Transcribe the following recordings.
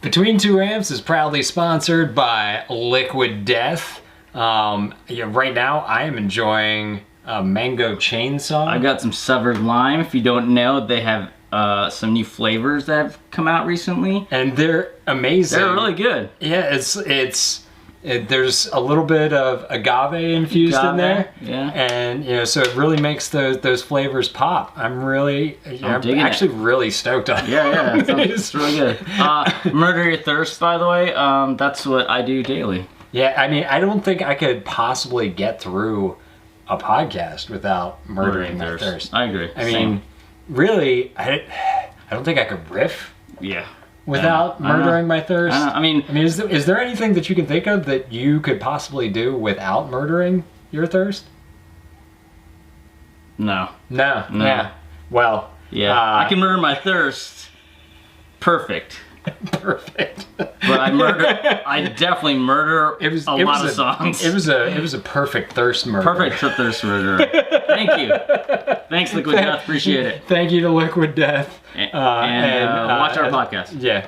Between Two Amps is proudly sponsored by Liquid Death. Right now, I am enjoying a Mango Chainsaw. I got some severed lime. If you don't know, they have some new flavors that have come out recently, and they're amazing. They're really good. Yeah, there's a little bit of agave infused in there. Yeah, and so it really makes those flavors pop. I'm actually really stoked on it. Yeah, it's really good. Murder Your Thirst, by the way. That's what I do daily. Yeah, I mean, I don't think I could possibly get through a podcast without murdering my thirst. I agree. I mean, really, I don't think I could riff. Yeah. Without murdering my thirst. I mean, is there anything that you can think of that you could possibly do without murdering your thirst? No. Yeah. Well. Yeah. I can murder my thirst. Perfect. Perfect. But I definitely murder a lot of songs. It was a perfect thirst murder. Perfect thirst murder. Thank you. Thanks, Liquid Death. Appreciate it. Thank you to Liquid Death. And watch our podcast. Yeah.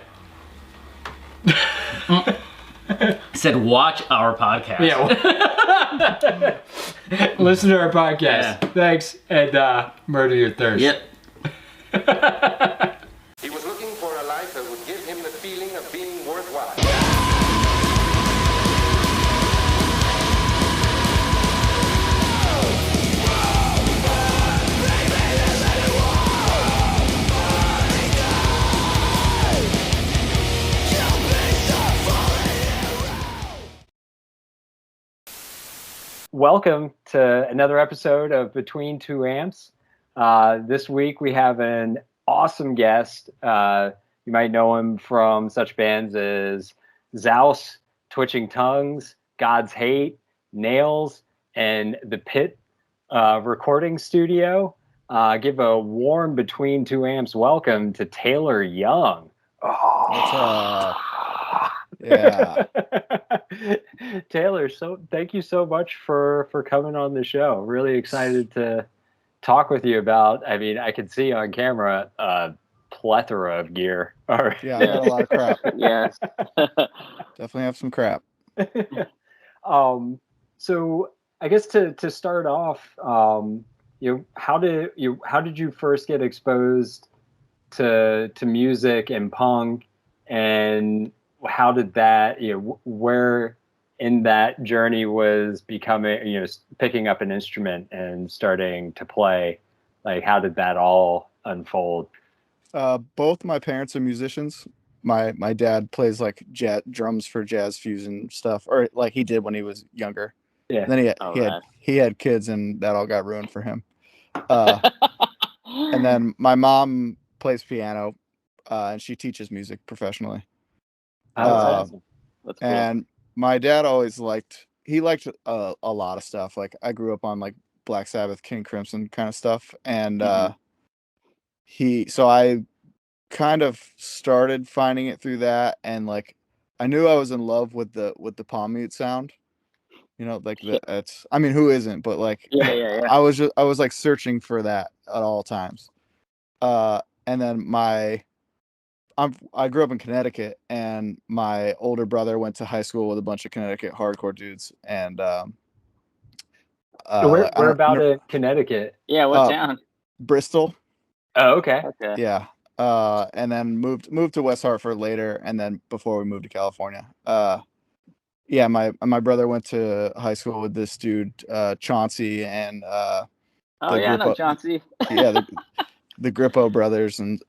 I said watch our podcast. Yeah. Listen to our podcast. Yeah. Thanks, and murder your thirst. Yep. He was looking for a life that would give him the feeling of being worthwhile. Welcome to another episode of Between Two Amps. This week we have an awesome guest. You might know him from such bands as Zouse, Twitching Tongues, God's Hate, Nails, and The Pit Recording Studio. Give a warm Between Two Amps welcome to Taylor Young. What's up? Yeah. Taylor, thank you so much for coming on the show. Really excited to talk with you about, I mean, I can see on camera a plethora of gear. Yeah, I got a lot of crap. Yes. Definitely have some crap. So I guess to start off, how did you first get exposed to music and punk, and how did that, where in that journey was becoming, picking up an instrument and starting to play? Like, how did that all unfold? Both my parents are musicians. My dad plays like drums for jazz fusion stuff, or like he did when he was younger. Yeah. And then he had kids, and that all got ruined for him. And then my mom plays piano, and she teaches music professionally. Awesome. That's cool. And my dad always liked a lot of stuff. Like, I grew up on like Black Sabbath, King Crimson kind of stuff, and so I kind of started finding it through that, and like I knew I was in love with the palm mute sound. Like it's, I mean, who isn't? But like, yeah. I was like searching for that at all times. And then I grew up in Connecticut, and my older brother went to high school with a bunch of Connecticut hardcore dudes. And where about in Connecticut? Yeah, what town? Bristol. Oh, okay. Yeah. And then moved to West Hartford later, and then before we moved to California. Yeah, my brother went to high school with this dude, Chauncey, and I know Chauncey. Yeah, the Grippo brothers, and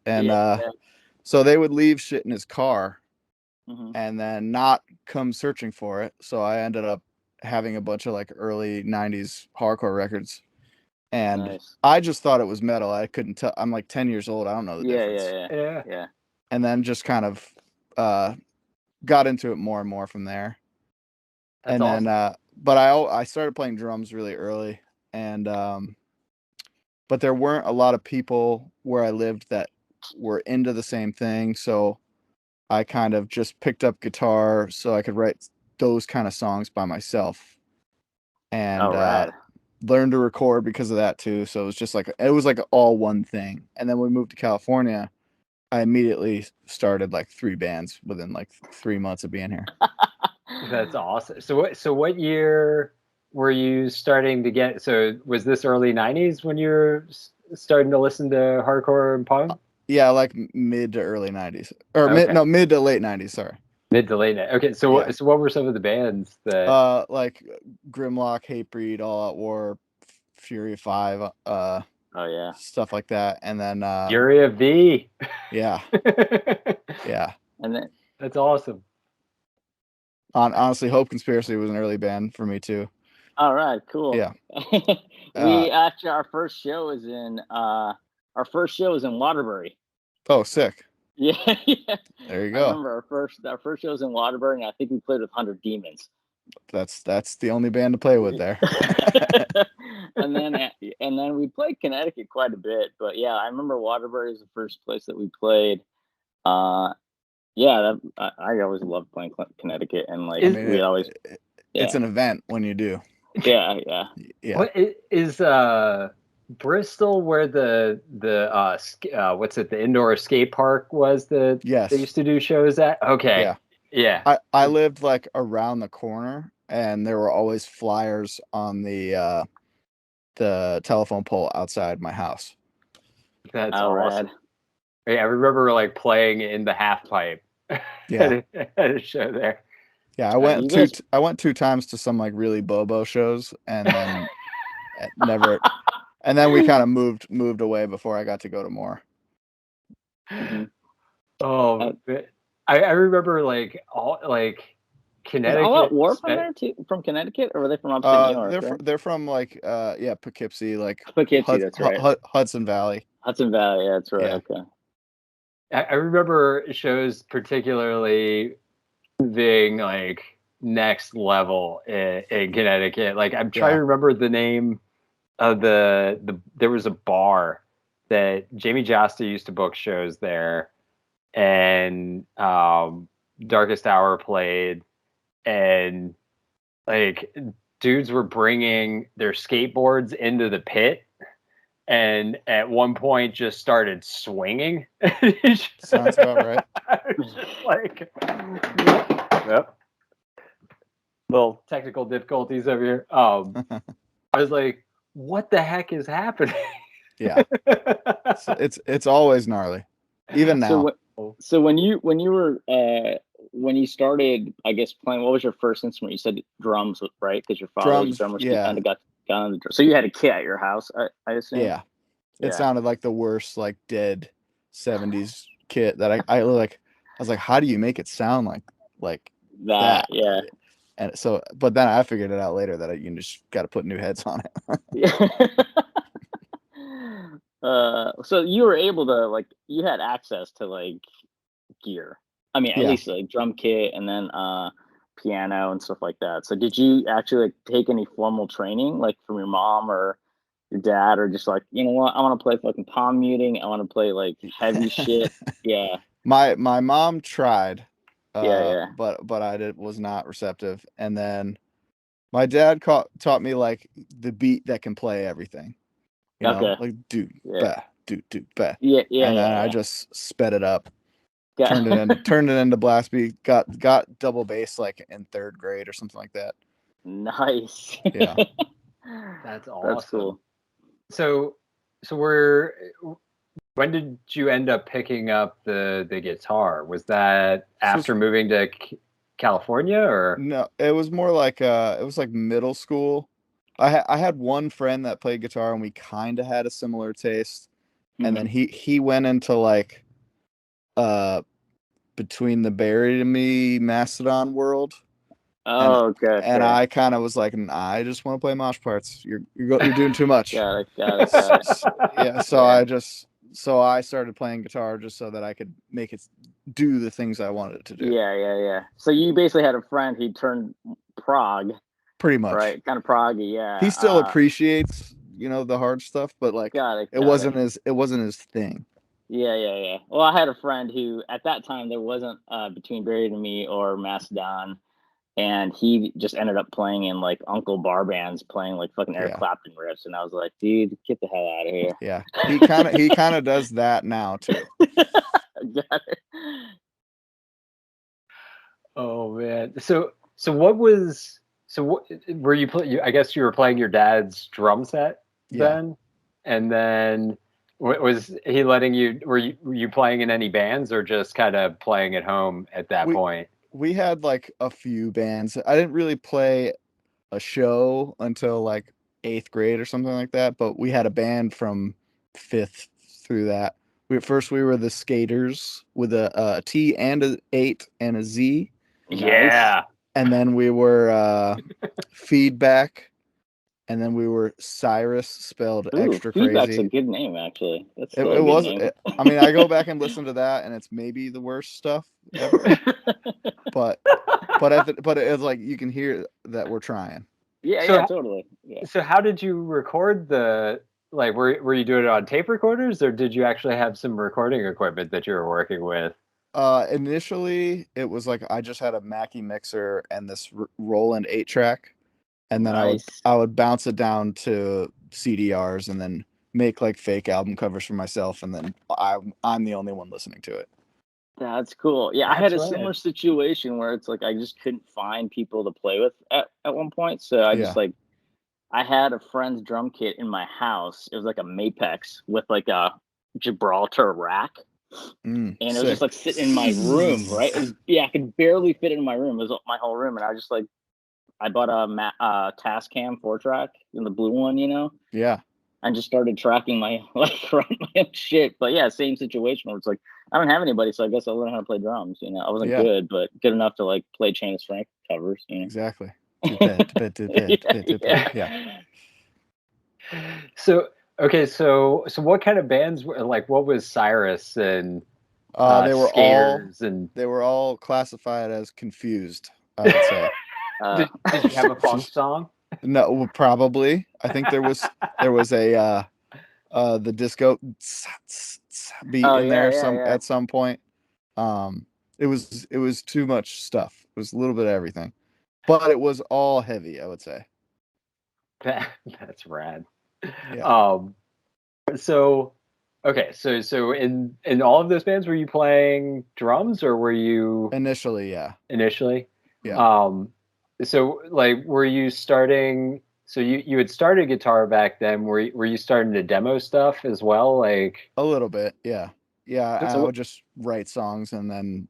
so they would leave shit in his car, and then not come searching for it. So I ended up having a bunch of like early '90s hardcore records, and I just thought it was metal. I couldn't tell. I'm like 10 years old. I don't know the difference. Yeah. And then just kind of got into it more and more from there. That's and awesome. Then but I started playing drums really early, and but there weren't a lot of people where I lived that were into the same thing, so I kind of just picked up guitar so I could write those kind of songs by myself, and learned to record because of that too. So it was just like all one thing. And then we moved to California, I immediately started like 3 bands within like 3 months of being here. That's awesome. So what year were you starting to get? So was this early '90s when you were starting to listen to hardcore and punk? Yeah, like mid to early 90s, or Okay. mid to late 90s. Sorry. Mid to late. Okay. So Yeah. what were some of the bands that? Like Grimlock, Hatebreed, All Out War, Fury of 5, Oh yeah. stuff like that, and then Fury of V. yeah, yeah. And then That's awesome. Honestly, Hope Conspiracy was an early band for me too. all right, cool. Yeah. We actually our first show is in Waterbury. Oh, sick. Yeah, yeah. There you I go. remember our first show was in Waterbury, and I think we played with 100 Demons. That's the only band to play with there. and then we played Connecticut quite a bit, but yeah, I remember Waterbury was the first place that we played. Yeah, I always loved playing Connecticut, and like it's an event when you do. Yeah. What is Bristol where the what's it, the indoor skate park was that Yes. they used to do shows at? Okay. Yeah. I lived like around the corner, and there were always flyers on the telephone pole outside my house. That's All awesome. right. Yeah, I remember like playing in the half pipe. Yeah. at a show there. Yeah, I went 2 times to some like really bobo shows, and then never, and then we kind of moved away before I got to go to more. Mm-hmm. Oh, I remember like Connecticut. All Out War from there too, from Connecticut, or were they from upstate New York? They're from like Poughkeepsie, like Poughkeepsie. That's right. Hudson Valley. Hudson Valley. Yeah, that's right. Yeah. Okay. I remember shows particularly being like next level in Connecticut. Like I'm trying to remember the name of there was a bar that Jamie Jasta used to book shows there, and Darkest Hour played, and like dudes were bringing their skateboards into the pit, and at one point just started swinging. Sounds about right. Like, yep. Little technical difficulties over here. I was like, what the heck is happening? Yeah. It's always gnarly, even now. So when you started, I guess, playing, what was your first instrument? You said drums, right? Because your father was a drummer, so you kind of got on the drum. So you had a kit at your house, I assume. Yeah. It sounded like the worst, like dead 70s kit that I was like, how do you make it sound like that? Yeah. And so, but then I figured it out later that you just got to put new heads on it. Yeah. So you were able to you had access to gear. I mean, at least drum kit, and then piano and stuff like that. So did you actually take any formal training from your mom or your dad, or just you know what, I want to play fucking palm muting, I want to play heavy shit? Yeah. My mom tried. But I was not receptive. And then my dad taught me the beat that can play everything. You know, bah, bah. Yeah. And then I just sped it up. Turned it into blast beat. Got double bass in 3rd grade or something like that. Nice. Yeah. That's awesome. That's cool. So when did you end up picking up the guitar? Was that after moving to California, or? No, it was more it was middle school. I had one friend that played guitar, and we kind of had a similar taste. Mm-hmm. And then he went into Between the Buried and Me Mastodon world. Oh, okay. And I kind of was like, I just want to play mosh parts. You're doing too much. Got it. Yeah. So I started playing guitar just so that I could make it do the things I wanted it to do. Yeah. So you basically had a friend who turned prog. Pretty much. Right. Kind of proggy. Yeah. He still appreciates, the hard stuff, but it wasn't his thing. Yeah. Well, I had a friend who, at that time, there wasn't Between Buried and Me or Mastodon, and he just ended up playing in Uncle Bar bands, playing fucking Eric Clapton riffs, and I was like, dude, get the hell out of here. Yeah, he kind of does that now too. Got it. Oh man. So what was so what were you play? I guess you were playing your dad's drum set Yeah. then, and then was he letting you? Were you playing in any bands or just kind of playing at home at that We point? we had like a few bands. I didn't really play a show until like 8th grade or something like that, but we had a band from 5th through that. We were the Skaters with a T and a 8 and a Z, Yeah. and then we were Feedback, and then we were Cyrus, spelled Ooh, extra Feedback's a crazy. good name, actually. That's It, still a it good was. name. I mean, I go back and listen to that, and it's maybe the worst stuff ever. But but it's like you can hear that we're trying. Yeah, So yeah, totally. Yeah. so how did you record the like were you doing it on tape recorders or did you actually have some recording equipment that you were working with? Initially, it was like I just had a Mackie mixer and this Roland 8-track, and then Nice. I would bounce it down to CDRs and then make like fake album covers for myself, and then I'm the only one listening to it. That's cool. Yeah, I had That's a right. similar situation where it's like I just couldn't find people to play with at one point. So I just Yeah. like I had a friend's drum kit in my house. It was like a Mapex with like a Gibraltar rack. And it was Sick. just like sitting in my room, right? It was, yeah, I could barely fit it in my room. It was my whole room. And I just like I bought a Tascam 4-track in the blue one, you know, Yeah. and just started tracking my like writing my own shit. But yeah, same situation where it's like I don't have anybody, so I guess I'll learn how to play drums. You know, I wasn't Yeah. good, but good enough to like play Chain of Strength covers. You know, Exactly. Yeah. So okay, so what kind of bands were like what was Cyrus and They Skaters and were all classified as confused, I would say. did you have a funk song? No, well, probably. I think there was a the disco beat oh in yeah, there yeah. at some point. It was too much stuff. It was a little bit of everything, but it was all heavy, I would say. That's rad. Yeah. So okay, so in all of those bands were you playing drums or were you Initially, yeah. initially? Yeah. So like were you starting so you had started guitar back then. Were you starting to demo stuff as well? Like A little bit, yeah. Yeah, I so would just write songs and then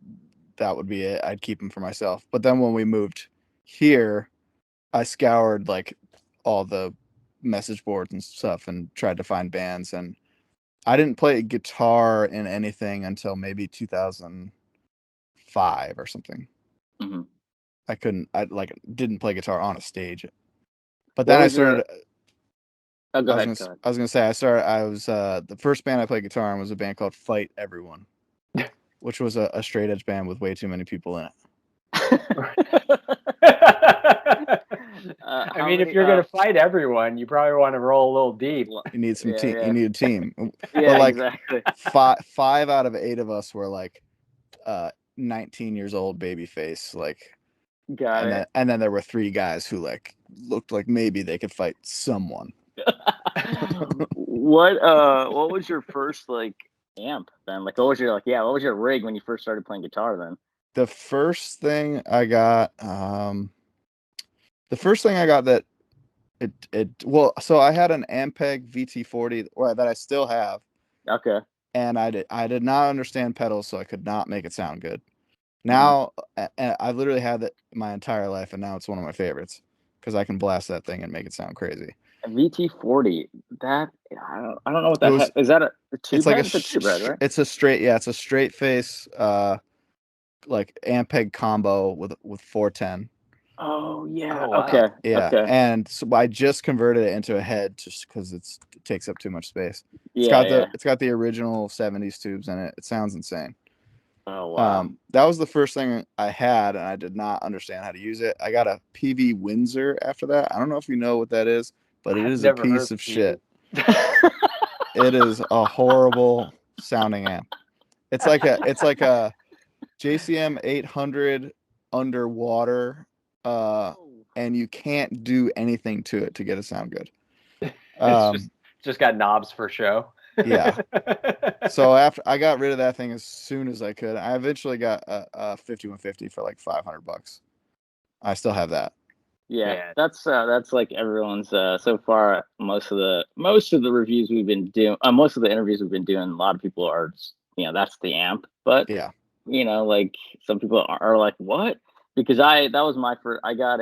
that would be it. I'd keep them for myself. But then when we moved here, I scoured like all the message boards and stuff and tried to find bands, and I didn't play guitar in anything until maybe 2005 or something. Mhm. I like didn't play guitar on a stage. But What then I was your? started Oh, go I was ahead. gonna I was gonna say I was the first band I played guitar in was a band called Fight Everyone, which was a straight edge band with way too many people in it. I mean, if you're gonna fight everyone, you probably want to roll a little deep. You need some team. Yeah. You need a team. Yeah, But like exactly. five out of 8 of us were like 19 years old baby face, like, Got it. and then there were 3 guys who like looked like maybe they could fight someone. What was your first like amp then? Like what was your what was your rig when you first started playing guitar then? The first thing I got that well, so I had an Ampeg VT40 that I still have, Okay. and I did not understand pedals, so I could not make it sound good. Mm-hmm. Now I've literally had it my entire life, and now it's one of my favorites because I can blast that thing and make it sound crazy. A VT40. That I don't know what that is. That a tube it's like head? It's a tube head, right? it's a straight face like Ampeg combo with 410. Oh yeah. Oh, wow. Okay. Yeah. Okay. And so I just converted it into a head just because it takes up too much space. Yeah. It's got the original 70s tubes in it. It sounds insane. Oh wow. That was the first thing I had, and I did not understand how to use it. I got a PV Windsor after that. I don't know if you know what that is, but it is a piece of shit. It is a horrible sounding amp. It's like a JCM 800 underwater, and you can't do anything to it to get it sound good. It's just got knobs for show. Yeah. So after I got rid of that thing as soon as I could, I eventually got a 5150 for like $500. I still have that. Yeah, Man. that's like everyone's so far. Most of the reviews we've been doing, most of the interviews we've been doing, a lot of people are, that's the amp. But Yeah. like some people are like, what? Because that was my first. I got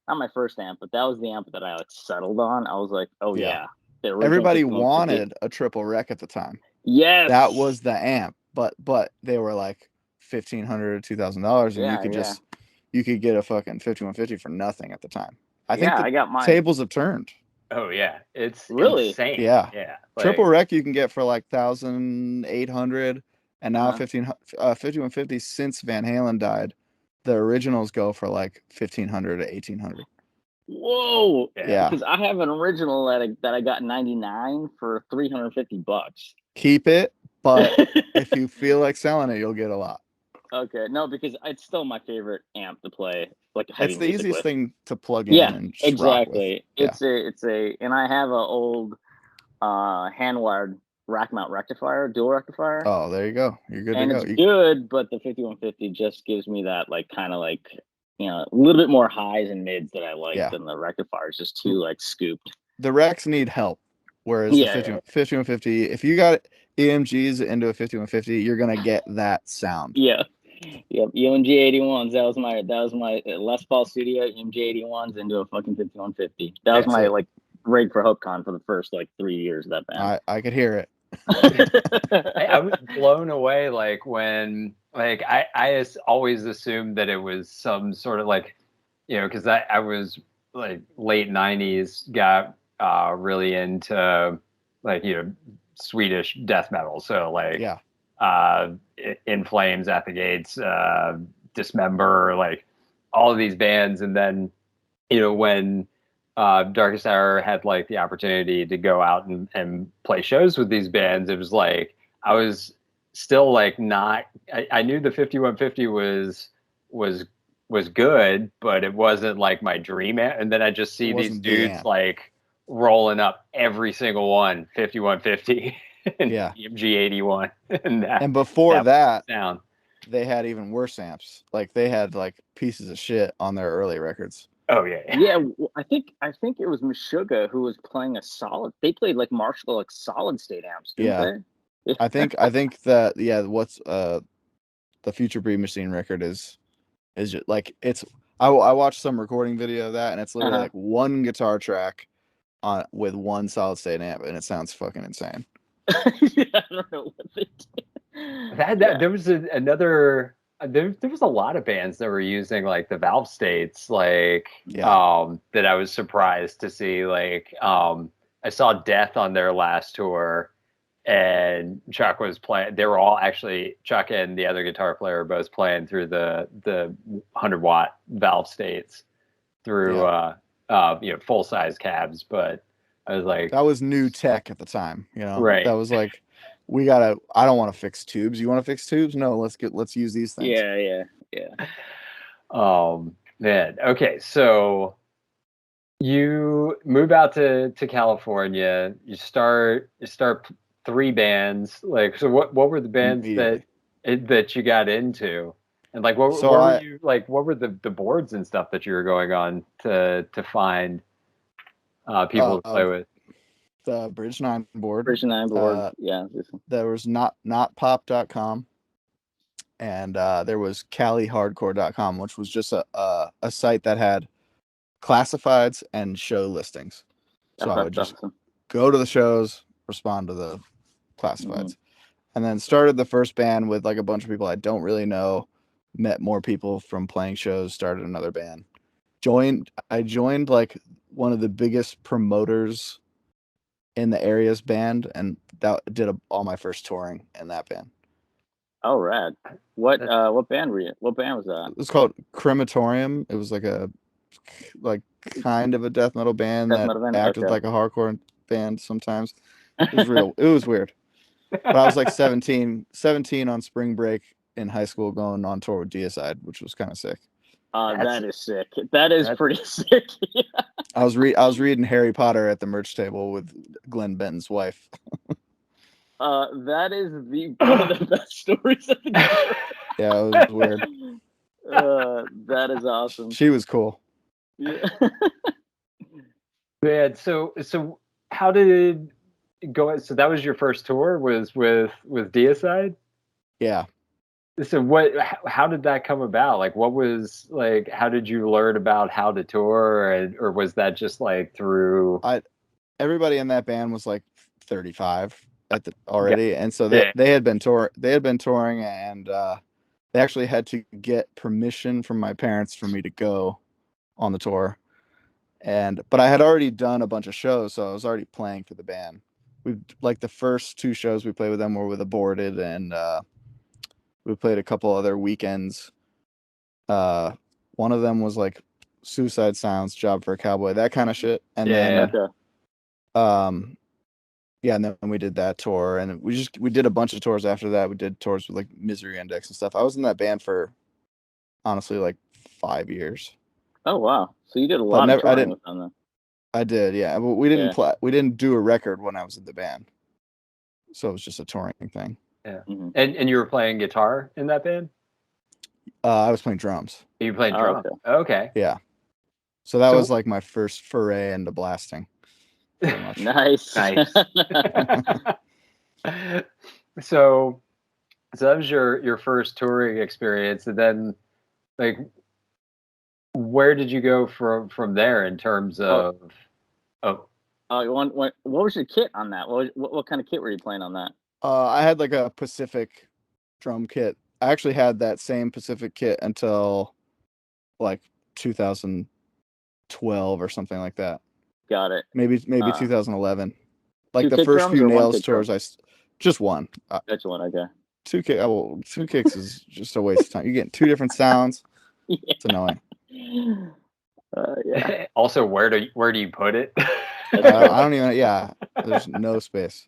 not my first amp, but that was the amp that I like settled on. I was like, oh Yeah. the original Everybody 5150. wanted a triple rec at the time. Yes, That was the amp, but they were like $1,500 to $2,000, and you could get a fucking 5150 for nothing at the time. I think I got mine. tables have turned. Oh yeah, it's Really insane. Yeah. Triple Like, rec you can get for like 1,800, and now 5150 since Van Halen died, the originals go for like 1,500 to 1,800. Whoa! Yeah. Because I have an original that I got in '99 for $350. Keep it, but if you feel like selling it, you'll get a lot. Okay, no, because it's still my favorite amp to play like heavy It's the music easiest with. thing to plug in Yeah, and exactly. rock with. It's a, and I have an old hand wired rack mount rectifier, dual rectifier, Oh, there you go. You're good and to it's go. good. But the 5150 just gives me that like kind of like a little bit more highs and mids that I like than the rectifier. It's just too like scooped. The Recs need help, whereas the 5150, if you got EMGs into a 5150, you're gonna get that sound. Yeah. Yep, EMG 81s. That was my Les Paul Studio EMG 81s into a fucking 5150. That was my like rig for HopeCon for the first like 3 years of that band. I could hear it. I was blown away like when like I always assumed that it was some sort of like, because I was like late 90s, got really into like Swedish death metal, so like In Flames, At the Gates, Dismember, like all of these bands. And then when Darkest Hour had like the opportunity to go out and play shows with these bands, it was like I was still like not. I knew the 5150 was good, but it wasn't like my dream. And then I just see these dudes like rolling up every single one 5150 and EMG 81, and before that sound. They had even worse amps. Like they had like pieces of shit on their early records. Oh yeah. Yeah, I think it was Meshuggah who was playing a solid. They played like Marshall like solid state amps, didn't they? I think that what's the Future Breed Machine record is just like it's. I watched some recording video of that, and it's literally like one guitar track on with one solid state amp, and it sounds fucking insane. Yeah, I don't know what they did. There was another. There was a lot of bands that were using like the valve states, like that I was surprised to see. Like I saw Death on their last tour, and Chuck was playing. They were all actually, Chuck and the other guitar player were both playing through the 100-watt valve states through full size cabs. But I was like, that was new tech at the time, right? That was like, I don't want to fix tubes. You want to fix tubes? No, let's use these things. Yeah. Man. Okay, so you move out to California. You start 3 bands. Like, so what were the bands that you got into? And like, what were you like? What were the boards and stuff that you were going on to find people to play with? The Bridge 9 board. Yeah. There was notpop.com, and there was calihardcore.com, which was just a site that had classifieds and show listings. So I would just go to the shows, respond to the classifieds, and then started the first band with like a bunch of people I don't really know. Met more people from playing shows, started another band. I joined like one of the biggest promoters in the area's band, and that did all my first touring in that band. Oh, rad! What band were you? What band was that? It was called Crematorium. It was like kind of a death metal band acted like a hardcore band sometimes. It was real. It was weird. But I was like 17 on spring break in high school, going on tour with Deicide, which was kind of sick. That is sick. That is pretty sick. I was reading Harry Potter at the merch table with Glenn Benton's wife. That is one of the best stories I think I've heard. Yeah, it was weird. That is awesome. She was cool. Yeah. Man, so how did it go? So that was your first tour, was with Deicide? Yeah. So how did that come about? Like, what was like, how did you learn about how to tour, or was that just like through? Everybody in that band was like 35 already, and so Yeah. they had been touring, and they actually had to get permission from my parents for me to go on the tour. But I had already done a bunch of shows, so I was already playing for the band. We like the first 2 shows we played with them were with Aborted, and we played a couple other weekends. One of them was like Suicide Sounds, Job for a Cowboy, that kind of shit. And then yeah, and then we did that tour, and we did a bunch of tours after that. We did tours with like Misery Index and stuff. I was in that band for honestly like 5 years. Oh wow! So you did a lot of touring with them then. I did, yeah. But we didn't we didn't do a record when I was in the band, so it was just a touring thing. Yeah. Mm-hmm. And you were playing guitar in that band? I was playing drums. You played drums? Okay. Yeah. So that was like my first foray into blasting. Nice. So that was your first touring experience, and then like, where did you go from there in terms of? What was your kit on that? What kind of kit were you playing on that? I had like a Pacific drum kit. I actually had that same Pacific kit until like 2012 or something like that. Got it. Maybe 2011. Like the first few Nails tours, just one. That's one, okay. 2 kicks is just a waste of time. You're getting 2 different sounds. Yeah. It's annoying. Yeah. Also, where do you put it? I don't even. Yeah, there's no space.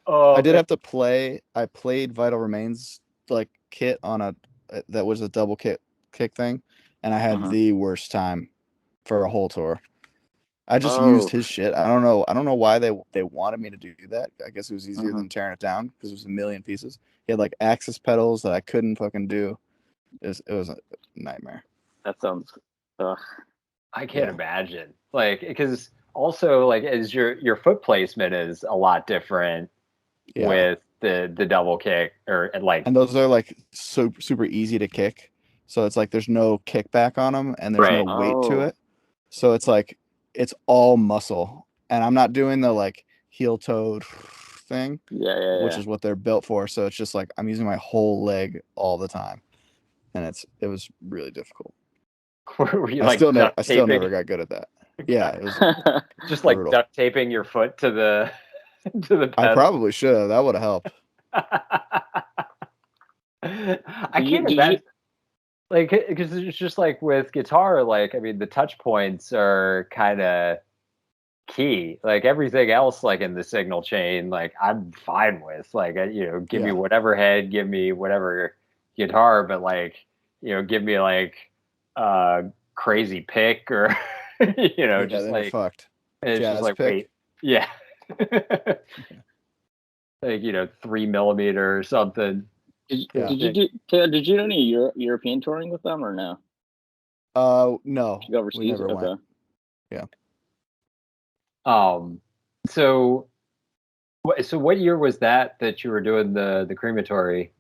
Oh, I did have to play. I played Vital Remains like kit on that was a double kick thing, and I had the worst time for a whole tour. I just used his shit. I don't know why they wanted me to do that. I guess it was easier than tearing it down because it was a million pieces. He had like Axis pedals that I couldn't fucking do. It was a nightmare. That sounds. I can't imagine. Like, because also like as your foot placement is a lot different with the double kick and those are like super easy to kick. So it's like there's no kickback on them and there's no weight to it. So it's like it's all muscle, and I'm not doing the like heel toe thing, which is what they're built for. So it's just like I'm using my whole leg all the time, and it was really difficult. Were you I still never got good at that. Yeah, it was just like brutal. Duct taping your foot to the pedal. I probably should have. That would have helped. I can't imagine. Like, because it's just like with guitar, like, I mean, the touch points are kind of key. Like everything else, like in the signal chain, like I'm fine with. Like, give me whatever head, give me whatever guitar, but like, give me like crazy pick or just like fucked. It's Jazz just like pick. Like 3mm or something. Did you do any European touring with them or no? No. Did you go overseas? We never went. Yeah. So what year was that you were doing the Crematory?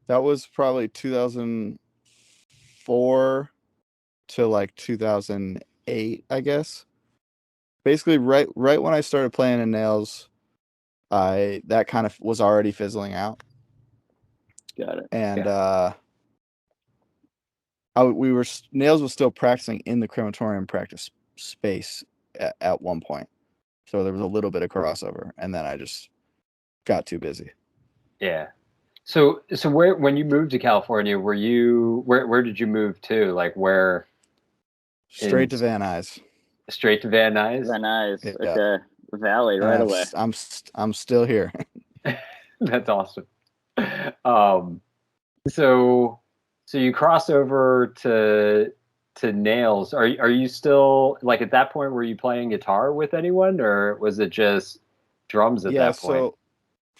That was probably 2004 to like 2008, I guess. Basically, right when I started playing in Nails, that kind of was already fizzling out. Got it. And Nails was still practicing in the Crematorium practice space at one point, so there was a little bit of crossover, and then I just got too busy. Yeah. So when you moved to California, where did you move to? Like where? Straight to Van Nuys. Straight to Van Nuys. Van Nuys. Okay. Valley right away. I'm still here. That's awesome. So you cross over to Nails. Are you still, like, at that point, were you playing guitar with anyone, or was it just drums at that point? So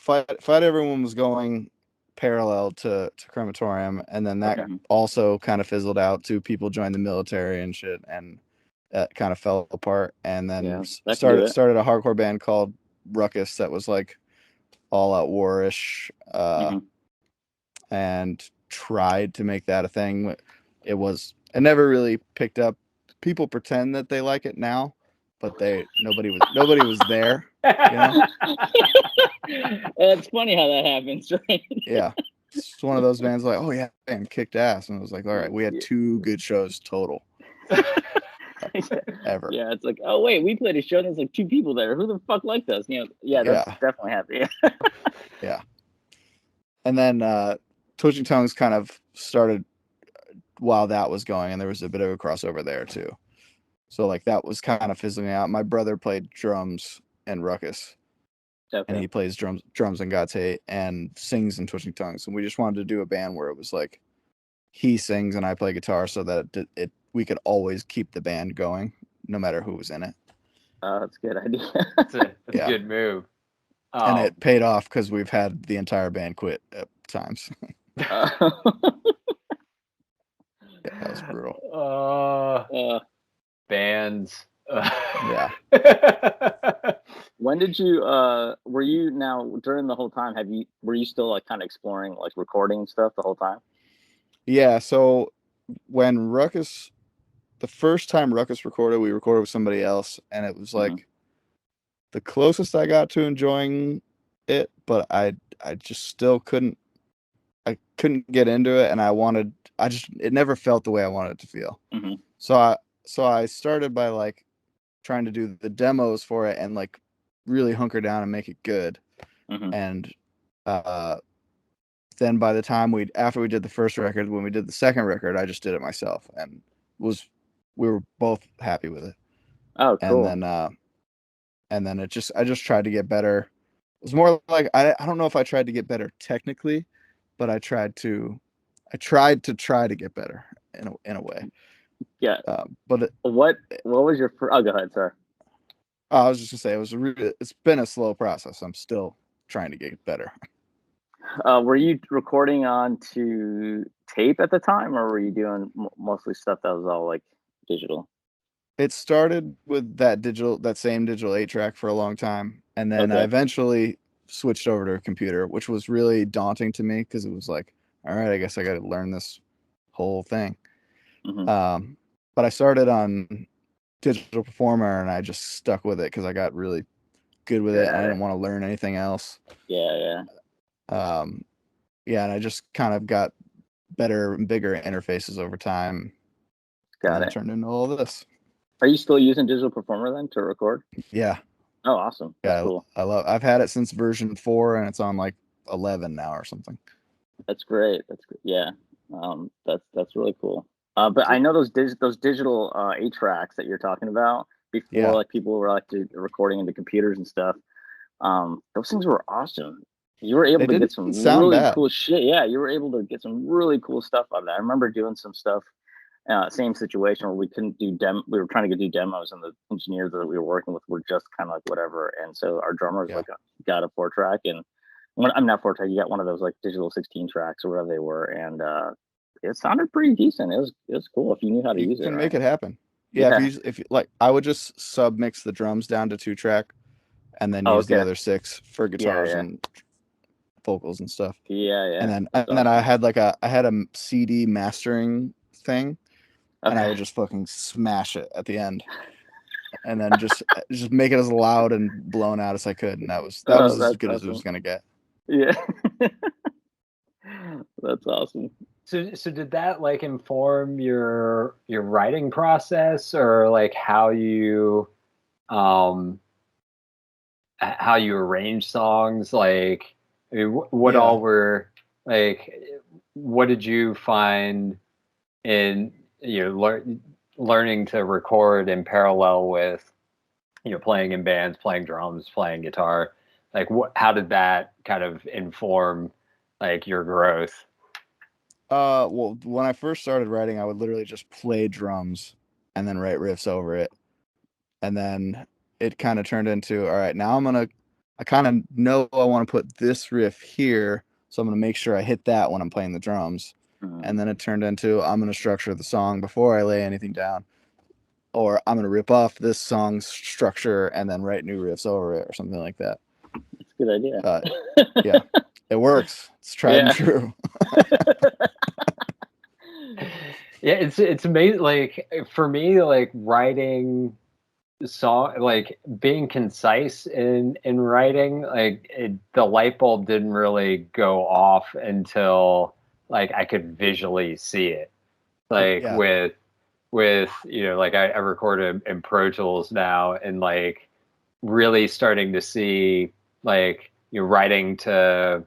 Fight Everyone was going parallel to Crematorium, and then that Okay. also kind of fizzled out. Two people joined the military and shit, and that kind of fell apart. And then Yeah, that can do it. started a hardcore band called Ruckus that was like all out warish, and tried to make that a thing. It never really picked up. People pretend that they like it now, but nobody was there. You know? It's funny how that happens, right? Yeah. It's one of those bands like, oh yeah, man, kicked ass. And it was like, all right, we had 2 good shows total. Ever. Yeah, it's like, oh wait, we played a show and there's like 2 people there. Who the fuck liked us? You know, yeah, that's definitely happy. Yeah. And then Twitching Tongues kind of started while that was going, and there was a bit of a crossover there too. So like that was kind of fizzling out. My brother played drums in Ruckus. Okay. And he plays drums in God's Hate and sings in Twitching Tongues. And we just wanted to do a band where it was like he sings and I play guitar, so that we could always keep the band going no matter who was in it. That's a good idea. That's a good move. And it paid off because we've had the entire band quit at times. Yeah, that was brutal. Bands. Yeah. When did you were you now during the whole time were you still like kind of exploring like recording stuff the whole time? Yeah, so when the first time Ruckus recorded, we recorded with somebody else, and it was like the closest I got to enjoying it, but I just still couldn't get into it, and it never felt the way I wanted it to feel. So I started by like trying to do the demos for it and like really hunker down and make it good. And then by the time after we did the first record, when we did the second record, I just did it myself, and we were both happy with it. Oh, cool. And then I just tried to get better. It was more like I don't know if I tried to get better technically, but I tried to try to get better in a way. Yeah. But what was your go ahead, sir. I was just gonna say it's been a slow process. I'm still trying to get better. Were you recording onto tape at the time, or were you doing mostly stuff that was all like digital? It started with that same digital 8-track for a long time, and then I eventually switched over to a computer, which was really daunting to me because it was like, all right, I guess I got to learn this whole thing. But I started on Digital Performer, and I just stuck with it because I got really good with it. And I didn't want to learn anything else. Yeah. And I just kind of got better and bigger interfaces over time. Got it. Turned into all this. Are you still using Digital Performer then to record? Yeah. Oh, awesome. That's cool. I've had it since version 4, and it's on like 11 now or something. That's great. That's good. Yeah. That's really cool. But I know those digital 8-tracks that you're talking about before, like people were like recording into computers and stuff. Those things were awesome. You were able to get some really cool shit. Yeah, you were able to get some really cool stuff out of that. I remember doing some stuff. Same situation where we couldn't do we were trying to do demos, and the engineers that we were working with were just kind of like whatever. And so our drummers got a 4-track, and I'm not 4-track. You got one of those like digital 16 tracks or whatever they were, and it sounded pretty decent. It was cool if you knew how to use it. You can make it happen. Yeah, if you like, I would just submix the drums down to 2-track, and then use the other 6 for guitars and vocals and stuff. Yeah. And then I had a CD mastering thing. And I would just fucking smash it at the end, and then just make it as loud and blown out as I could, and that was as good as it was gonna get. Yeah, that's awesome. So did that like inform your writing process, or like how you arrange songs? Like, I mean, what all were like? What did you find in learning to record in parallel with playing in bands, playing drums, playing guitar? Like how did that kind of inform like your growth? Well, when I first started writing, I would literally just play drums and then write riffs over it, and then it kind of turned into, all right, now I kind of know I want to put this riff here, so I'm going to make sure I hit that when I'm playing the drums. And then it turned into I'm going to structure the song before I lay anything down, or I'm going to rip off this song's structure and then write new riffs over it or something like that. That's a good idea. Yeah, it works. It's tried and true. Yeah, it's amazing. Like for me, like writing song, like being concise in writing, like the light bulb didn't really go off until like I could visually see it. Like with like I record in Pro Tools now, and like really starting to see like writing to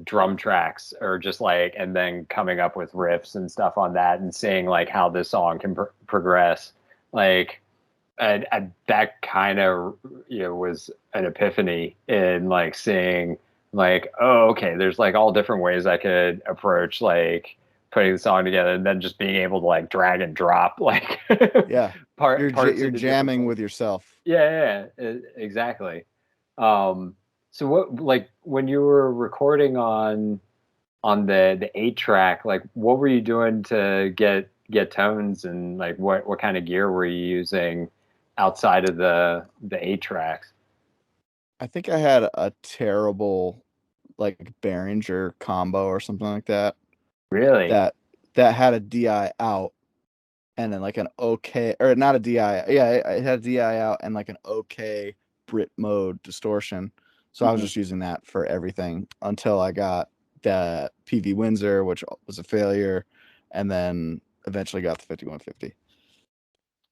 drum tracks, or just like, and then coming up with riffs and stuff on that, and seeing like how this song can progress. Like that kind of was an epiphany in like seeing like, oh, okay, there's like all different ways I could approach like putting the song together, and then just being able to like drag and drop like you're jamming with yourself. Yeah, exactly. So what, like when you were recording on the 8-track, like what were you doing to get tones, and like what kind of gear were you using outside of the 8-tracks? I think I had a terrible like Behringer combo or something like that. Really? That had a DI out, and then like an okay, or not a DI. Yeah, it had a DI out and like an okay Brit mode distortion. So I was just using that for everything until I got the PV Windsor, which was a failure, and then eventually got the 5150.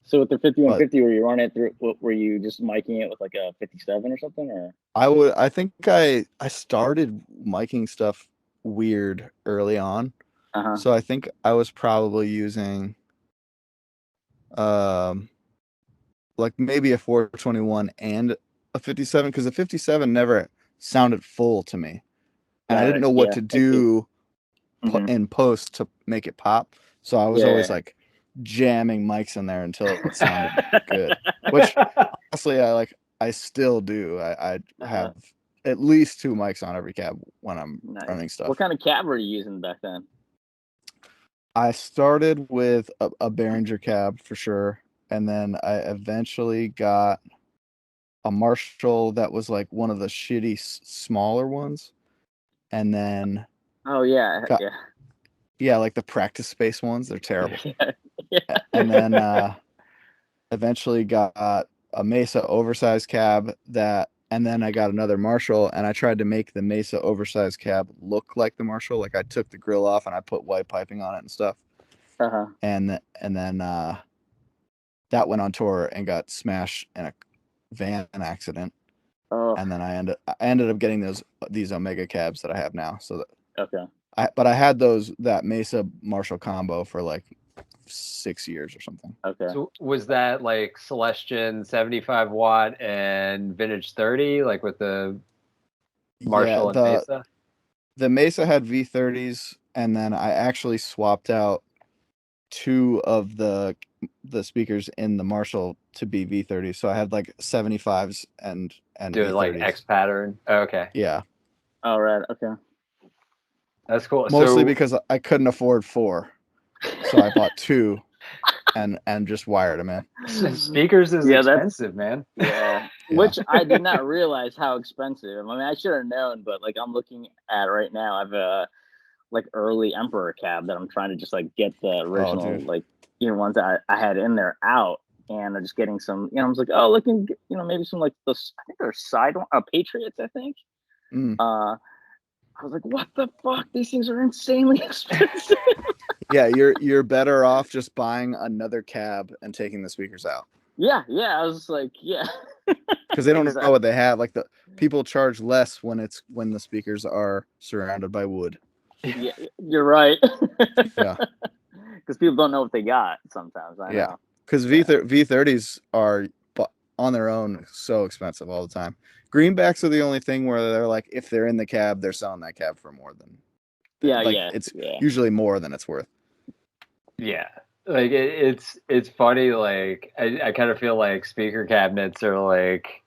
So with the 5150, were you running it through? Were you just miking it with like a 57 or something? Or I think I started miking stuff weird early on. So I think I was probably using like maybe a 421 and a 57, because the 57 never sounded full to me, and I didn't know what to do in post to make it pop. So I was always like jamming mics in there until it sounded good, which honestly I still do. I have at least 2 mics on every cab when I'm running stuff. What kind of cab were you using back then? I started with a Behringer cab for sure, and then I eventually got a Marshall that was like one of the shitty smaller ones, and then like the practice space ones. They're terrible. And then eventually got a Mesa oversized cab and then I got another Marshall, and I tried to make the Mesa oversized cab look like the Marshall. Like I took the grill off and I put white piping on it and stuff. And then that went on tour and got smashed in a van accident. And then I ended up getting these Omega cabs that I have now. So but I had that Mesa Marshall combo for like 6 years or something. So was that like Celestion 75 watt and Vintage 30, like with the Marshall and Mesa? The Mesa had V30s, and then I actually swapped out 2 of the speakers in the Marshall to be V30s. So I had like 75s and do it like X pattern. Oh, okay. Yeah. All right. Okay. That's cool. Mostly because I couldn't afford 4, so I bought 2 and just wired them in. Speakers is expensive, man. Yeah. Which I did not realize how expensive. I mean, I should have known, but like I'm looking at right now, I have a like early Emperor cab that I'm trying to just like get the original ones that I had in there out, and I'm just getting some. I was like, oh, looking, maybe some like those. I think they're side Patriots. I think. I was like, what the fuck? These things are insanely expensive. Yeah, you're better off just buying another cab and taking the speakers out. Yeah. I was like, yeah. Because they don't know what they have. Like the people charge less when the speakers are surrounded by wood. Yeah, you're right. Yeah. Because people don't know what they got sometimes. I know. Because V30s are on their own so expensive all the time. Greenbacks are the only thing where they're like, if they're in the cab, they're selling that cab for more than. It's usually more than it's worth. Yeah. Like it's funny. Like I kind of feel like speaker cabinets are like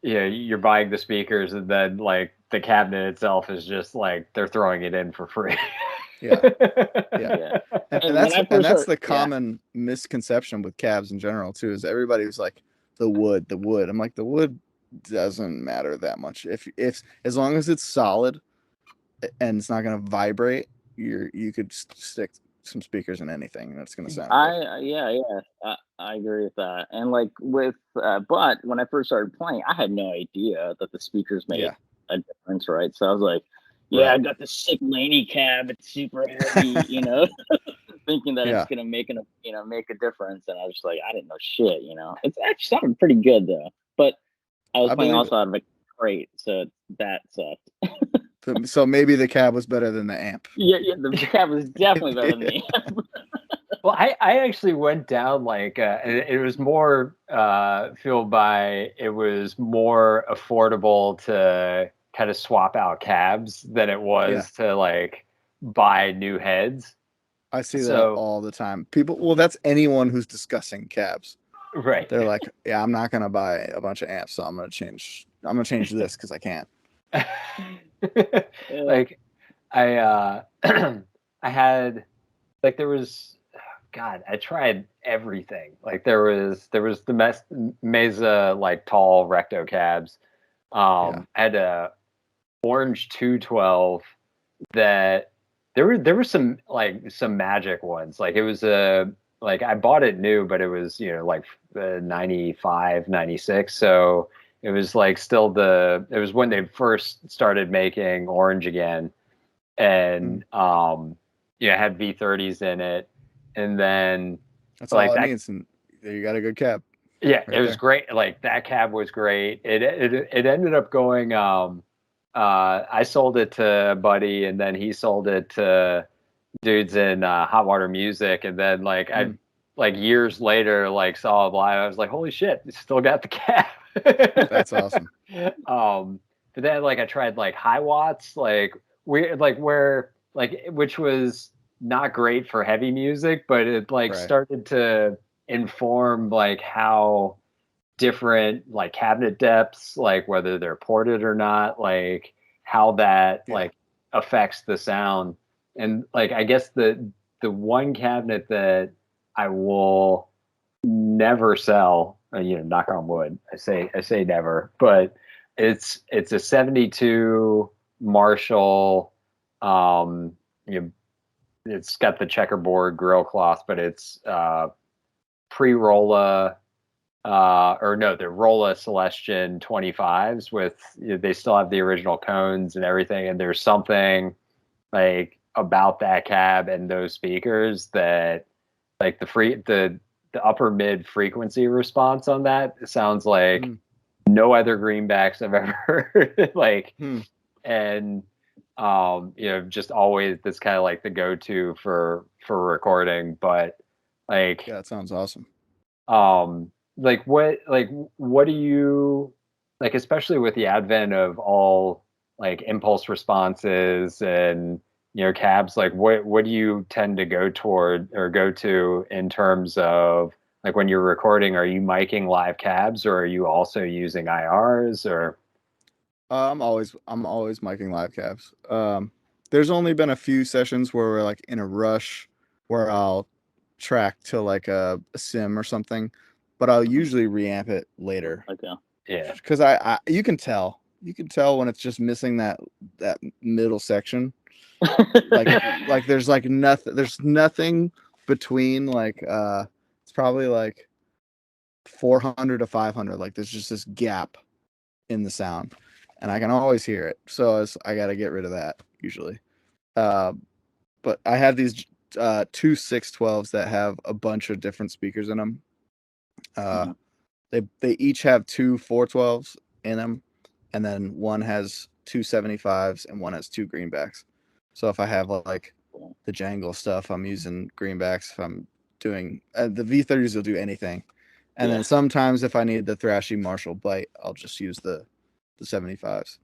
you're buying the speakers and then like the cabinet itself is just like they're throwing it in for free. Yeah. Yeah. And that's the common misconception with cabs in general too, is everybody was like the wood. I'm like, the wood doesn't matter that much. If as long as it's solid and it's not going to vibrate, you could stick some speakers in anything and it's going to sound good. I agree with that. And like with but when I first started playing, I had no idea that the speakers made a difference, right? So I was like, I got this sick Laney cab, it's super heavy, thinking that it's gonna make a difference. And I was just like, I didn't know shit, It's actually sounded pretty good though. But I was playing also out of a crate, so that sucked. So maybe the cab was better than the amp. Yeah, the cab was definitely better than the amp. Well, I actually went down like it was more fueled by it was more affordable to kind of swap out cabs than it was to like buy new heads. I see that all the time. That's anyone who's discussing cabs. Right. They're like, yeah, I'm not gonna buy a bunch of amps, so I'm gonna change this because I can't. Like I had like there was I tried everything. Like there was the Mesa like tall recto cabs. I had a orange 212 that there were some magic ones. Like it was like I bought it new, but it was like 95, 96. So it was like still it was when they first started making orange again, and it had V30s in it. And then that's all it needs, and you got a good cab. Yeah, it was great. Like that cab was great. It ended up going. I sold it to a buddy, and then he sold it to dudes in Hot Water Music, and then I years later saw it live. I was like, holy shit, you still got the cab. That's awesome. But then I tried high watts, which was not great for heavy music, but it started to inform how different cabinet depths, whether they're ported or not, how that affects the sound. And I guess the one cabinet that I will never sell, knock on wood, I say never, but it's a 72 Marshall, it's got the checkerboard grill cloth, but it's pre-Rolla, they're Rolla Celestion 25s with, they still have the original cones and everything. And there's something about that cab and those speakers that the upper mid frequency response on that sounds like no other greenbacks I've ever heard. And just always that's kind of the go-to for recording. But that sounds awesome. What do you especially with the advent of all impulse responses and cabs, what do you tend to go toward or go to in terms of when you're recording? Are you miking live cabs, or are you also using IRs, or? I'm always miking live cabs. There's only been a few sessions where we're in a rush where I'll track to a sim or something, but I'll usually reamp it later. Okay. Yeah. Because you can tell when it's just missing that middle section. There's nothing between it's probably 400 to 500. There's just this gap in the sound, and I can always hear it. So I got to get rid of that usually. But I have these two 612s that have a bunch of different speakers in them. They each have two 412s in them, and then one has two 75s and one has two greenbacks. So if I have the jangle stuff, I'm using greenbacks. If I'm doing the V30s, will do anything. And then sometimes if I need the thrashy Marshall bite, I'll just use the 75s.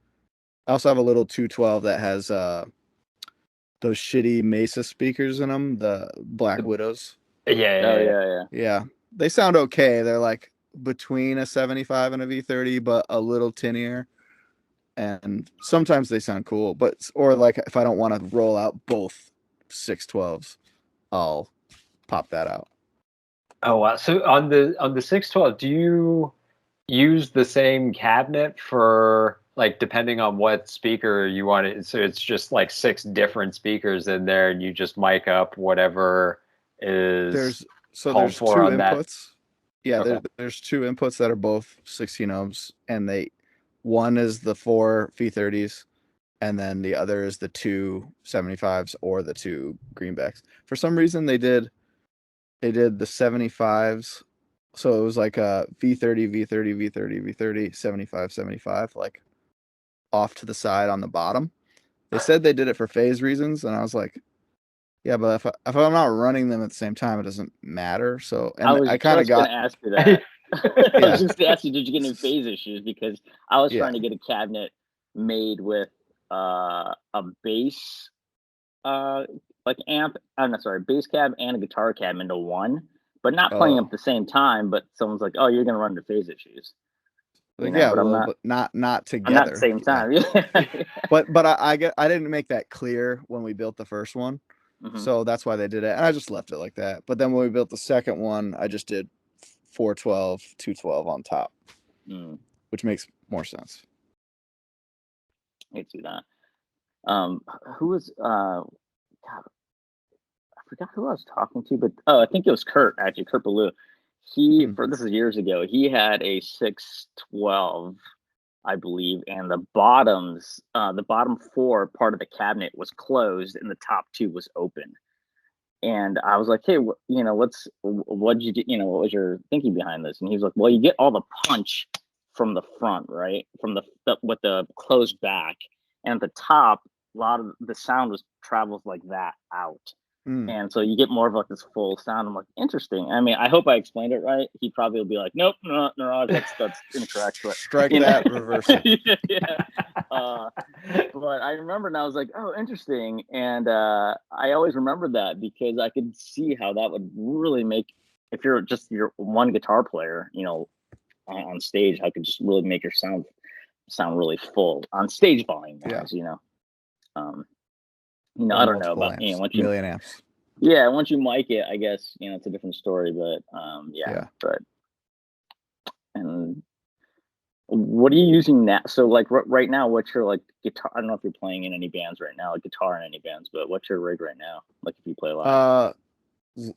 I also have a little 212 that has those shitty Mesa speakers in them, the Black Widows. Yeah. Yeah. They sound okay. They're between a 75 and a V30, but a little tinnier. And sometimes they sound cool, or like if I don't want to roll out both 612s, I'll pop that out. Oh wow! So on the 612, do you use the same cabinet for, like, depending on what speaker you want it? So it's just like 6 different speakers in there, and you just mic up whatever is There's 2 on that. inputs. Yeah, Okay. there's 2 inputs that are both 16 ohms, and one is the 4 V30s, and then the other is the 2 75s or the 2 greenbacks. For some reason, they did the 75s, so it was like a V30, V30, V30, V30, 75, 75, like off to the side on the bottom. They said they did it for phase reasons, and I was like, yeah, but if I'm not running them at the same time, it doesn't matter. So, and I kind of got. Going to ask you that. I Yeah. was just going to ask you, did you get any phase issues? Because I was Yeah. trying to get a cabinet made with a bass, like amp. I'm not sorry, bass cab and a guitar cab into one, but not playing them at the same time. But someone's like, "Oh, you're going to run into phase issues." Like, You know, yeah, but well, I'm but not together. I'm not at the same time. Yeah. But I didn't make that clear when we built the first one, so that's why they did it, and I just left it like that. But then when we built the second one, I just did 412, 212 on top, which makes more sense. I can see that. Who was God, I forgot who I was talking to, but I think it was Kurt, actually, Kurt Ballou. This is years ago. He had a 612, I believe, and the bottom 4 part of the cabinet was closed and the top 2 was open. And I was like, hey, what did you get? What was your thinking behind this? And he was like, well, you get all the punch from the front, right? From with the closed back, and at the top, a lot of the sound travels like that out. And so you get more of like this full sound. I'm like, interesting. I mean, I hope I explained it right. He probably will be like, nope, no, that's incorrect. But strike that, reverse it. Yeah. But I remember, and I was like, oh, interesting. And I always remembered that because I could see how that would really make, if you're just your one guitar player, on stage, how it could just really make your sound really full on stage volume wise, I don't know about amps, once you million amps. Yeah, once you mic it, I guess it's a different story. But But and what are you using now? So like right now, what's your like guitar? I don't know if you're playing in any bands right now, like guitar in any bands, but what's your rig right now? Like if you play live?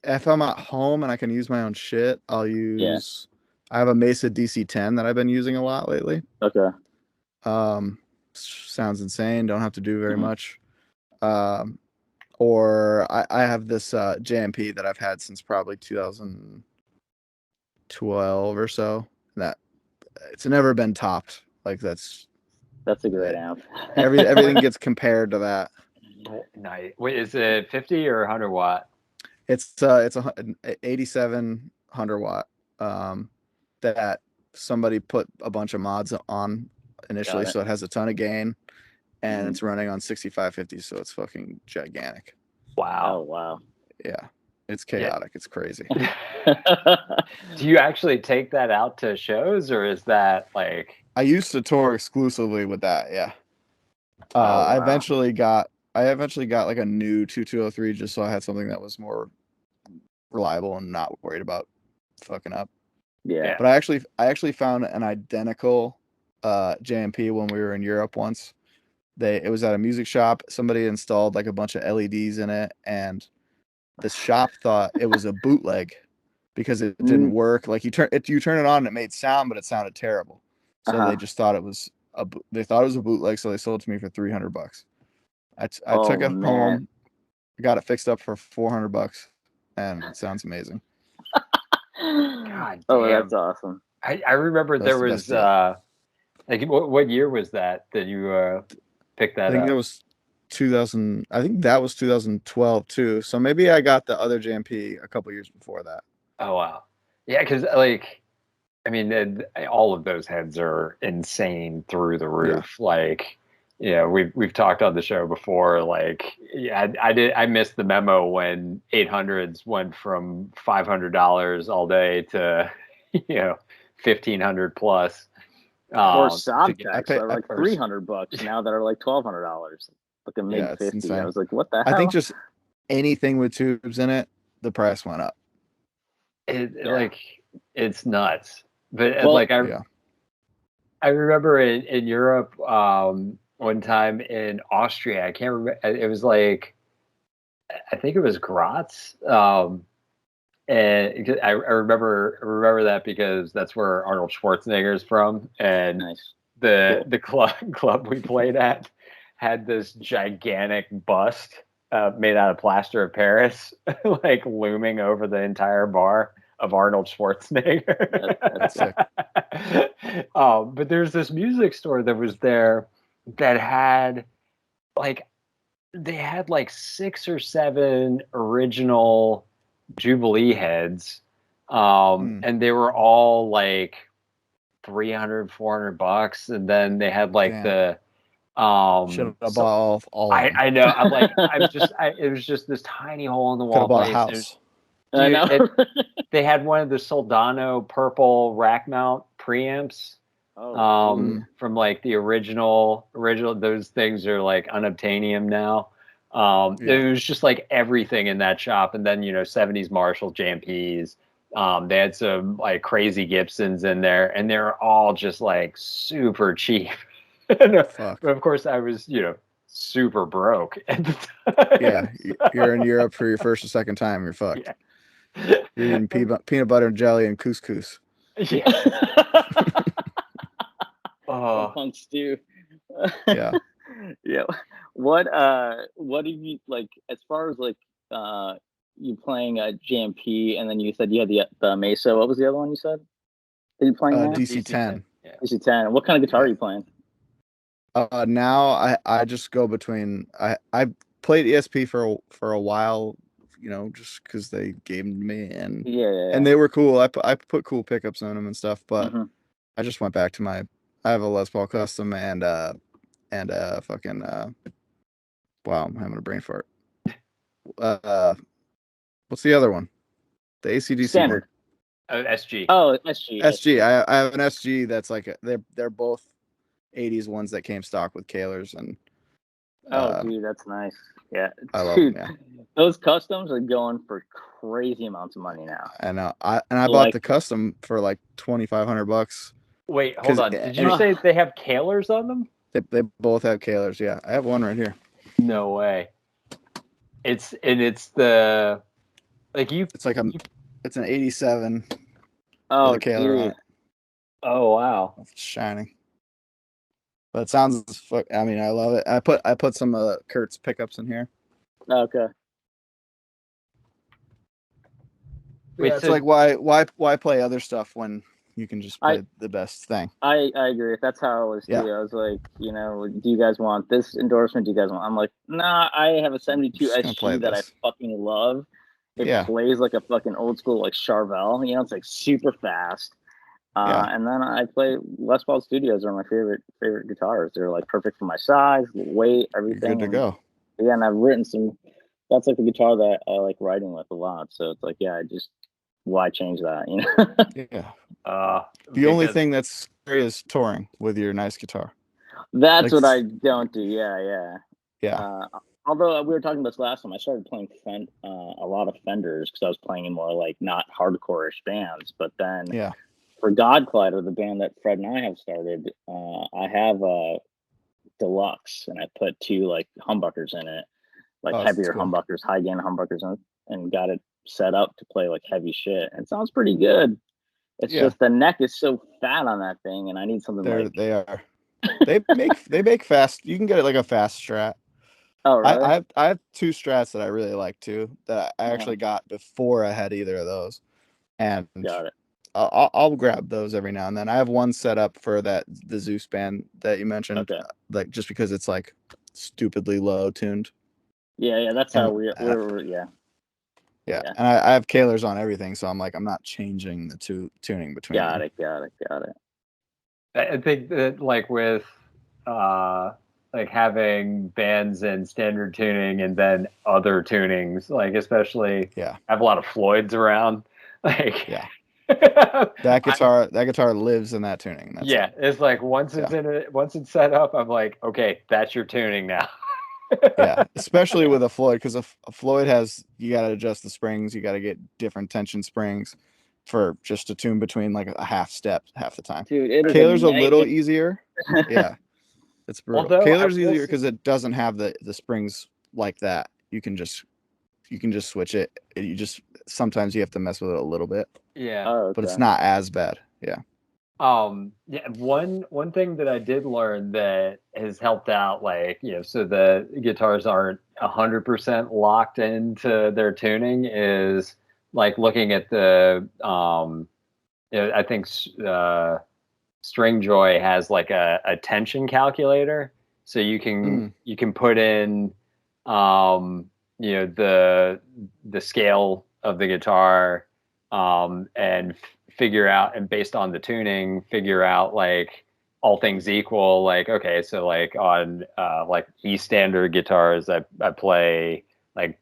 If I'm at home and I can use my own shit, I'll use. I have a Mesa DC-10 that I've been using a lot lately. Okay. Sounds insane. Don't have to do very much. Or I have this JMP that I've had since probably 2012 or so. That it's never been topped. Like that's a great amp. Everything gets compared to that. Nice. Wait, is it 50 or 100 watt? It's a 8700 watt. That somebody put a bunch of mods on initially, so it has a ton of gain. And it's running on 6550, so it's fucking gigantic. Wow. Oh, wow. Yeah. It's chaotic. It's crazy. Do you actually take that out to shows, or is that like... I used to tour exclusively with that, yeah. Wow. I eventually got like a new 2203 just so I had something that was more reliable and not worried about fucking up. Yeah. But I actually found an identical JMP when we were in Europe once. It was at a music shop. Somebody installed like a bunch of LEDs in it, and the shop thought it was a bootleg because it didn't work. Like you turn it on and it made sound, but it sounded terrible. So they just thought it was a bootleg. So they sold it to me for $300. I took it home, got it fixed up for $400, and it sounds amazing. God damn. Oh, that's awesome. I remember there was like what year was that you picked that up? I think that was 2000. I think that was 2012 too. So maybe I got the other JMP a couple years before that. Oh wow, yeah, because like, I mean, all of those heads are insane through the roof. Yeah. Like, we've talked on the show before. Like, I missed the memo when 800s went from $500 all day to 1,500 plus. Or to sound get- packs pay- are like or- $300 now that are like $1,200. Like a Yeah, MiG it's 50. insane. I was like, what the hell? I think just anything with tubes in it, the price went up. like it's nuts. But Well, like Yeah. I remember in Europe one time in Austria. I can't remember. It was like I think it was Graz. And I remember that because that's where Arnold Schwarzenegger is from, and nice. the club we played at had this gigantic bust made out of plaster of Paris, like looming over the entire bar of Arnold Schwarzenegger. That's sick. But there's this music store that was there that had like they had like 6 or 7 original Jubilee heads, and they were all like $300-$400, and then they had like Damn. the Should have bought all of them. I know. I'm like, it was just this tiny hole in the Could wall have bought a place. house. It was- I know. they had one of the Soldano purple rack mount preamps Oh, from like the original. Those things are like unobtainium now. It was just like everything in that shop, and then 70s Marshall JMPs. They had some like crazy Gibsons in there, and they were all just like super cheap. Fuck. But of course, I was super broke at the time. Yeah, you're in Europe for your first or second time. You're fucked. Yeah. You're eating peanut butter and jelly and couscous. Yeah. Oh, punk stew. Yeah. Yeah. What do you like as far as like you playing at JMP, and then you said you had the Mesa. What was the other one you said? Are you playing that? DC-10. Yeah. DC-10. What kind of guitar are you playing? Now I just go between. I played ESP for a while, just because they gave them to me, and Yeah. they were cool. I put cool pickups on them and stuff, but Mhm. I just went back to I have a Les Paul Custom and fucking wow, I'm having a brain fart. What's the other one? The ACDC Standard. Oh, SG. Oh, SG. one. SG. I have an SG that's like they're both 80s ones that came stock with Kahlers, and Oh, dude, that's nice. Yeah, I love dude, them. Yeah, those customs are going for crazy amounts of money now. I know. I bought Like- the custom for like $2,500. Wait, hold 'Cause- on. Did you say they have Kahlers on them? They both have Kahlers. Yeah, I have one right here. No way. It's the like you. It's like it's an 87 Oh, with a Kahler on dude. it. Oh wow. It's shining. But it sounds I mean, I love it. I put some Kurt's pickups in here. Okay. Wait, Yeah, it's so- like why play other stuff when you can just play the best thing? I agree. That's how I was too. Yeah. I was like, do you guys want this endorsement? Do you guys want? I'm like, nah. I have a 72 Just gonna play SG that I this. fucking love. It Yeah. plays like a fucking old school like Charvel. It's like super fast. Yeah. And then I play Les Paul Studios are my favorite guitars. They're like perfect for my size, weight, You're everything. good to go. Yeah, and I've written some. That's like the guitar that I like writing with a lot. So it's like, yeah, why change that? Yeah. The only thing that's scary is touring with your nice guitar. That's Like, what I don't do. Yeah. Yeah. Although we were talking about this last time, I started playing a lot of Fenders because I was playing in more like not hardcore-ish bands. But then Yeah. for God Collider, the band that Fred and I have started, I have a deluxe, and I put 2 like humbuckers in it, like Oh, that's heavier cool. humbuckers, high gain humbuckers, and got it set up to play like heavy shit. And it sounds pretty good. It's Yeah. just the neck is so fat on that thing, and I need something like. They are. They make fast. You can get it like a fast Strat. Oh, really? I have 2 Strats that I really like too, that I actually got before I had either of those, and Got it. I'll grab those every now and then. I have one set up for the Zeus band that you mentioned, Okay. like just because it's like stupidly low tuned. Yeah. That's how And, we're yeah. Yeah, Yeah. and I have Kahlers on everything, so I'm like, I'm not changing the tuning between Got them. it. I think that like with like having bands in standard tuning and then other tunings, like especially Yeah. I have a lot of Floyds around. Like Yeah. That guitar lives in that tuning. That's Yeah, it's like once it's set up, I'm like, okay, that's your tuning now. Yeah, especially with a Floyd, because a Floyd you got to adjust the springs, you got to get different tension springs for just to tune between like a half step half the time. Dude, it is Kaler's a little nightmare. easier. Yeah, it's brutal. Although Kaler's easier because it doesn't have the springs like that. You can just switch it. Sometimes you have to mess with it a little bit. Yeah. Oh, okay. But it's not as bad. Yeah. Yeah, one thing that I did learn that has helped out, like, so the guitars aren't 100% locked into their tuning, is like looking at the I think Stringjoy has like a tension calculator, so you can put in the scale of the guitar, and figure out, and based on the tuning, figure out, like, all things equal, like, okay, so like on like E standard guitars, I play like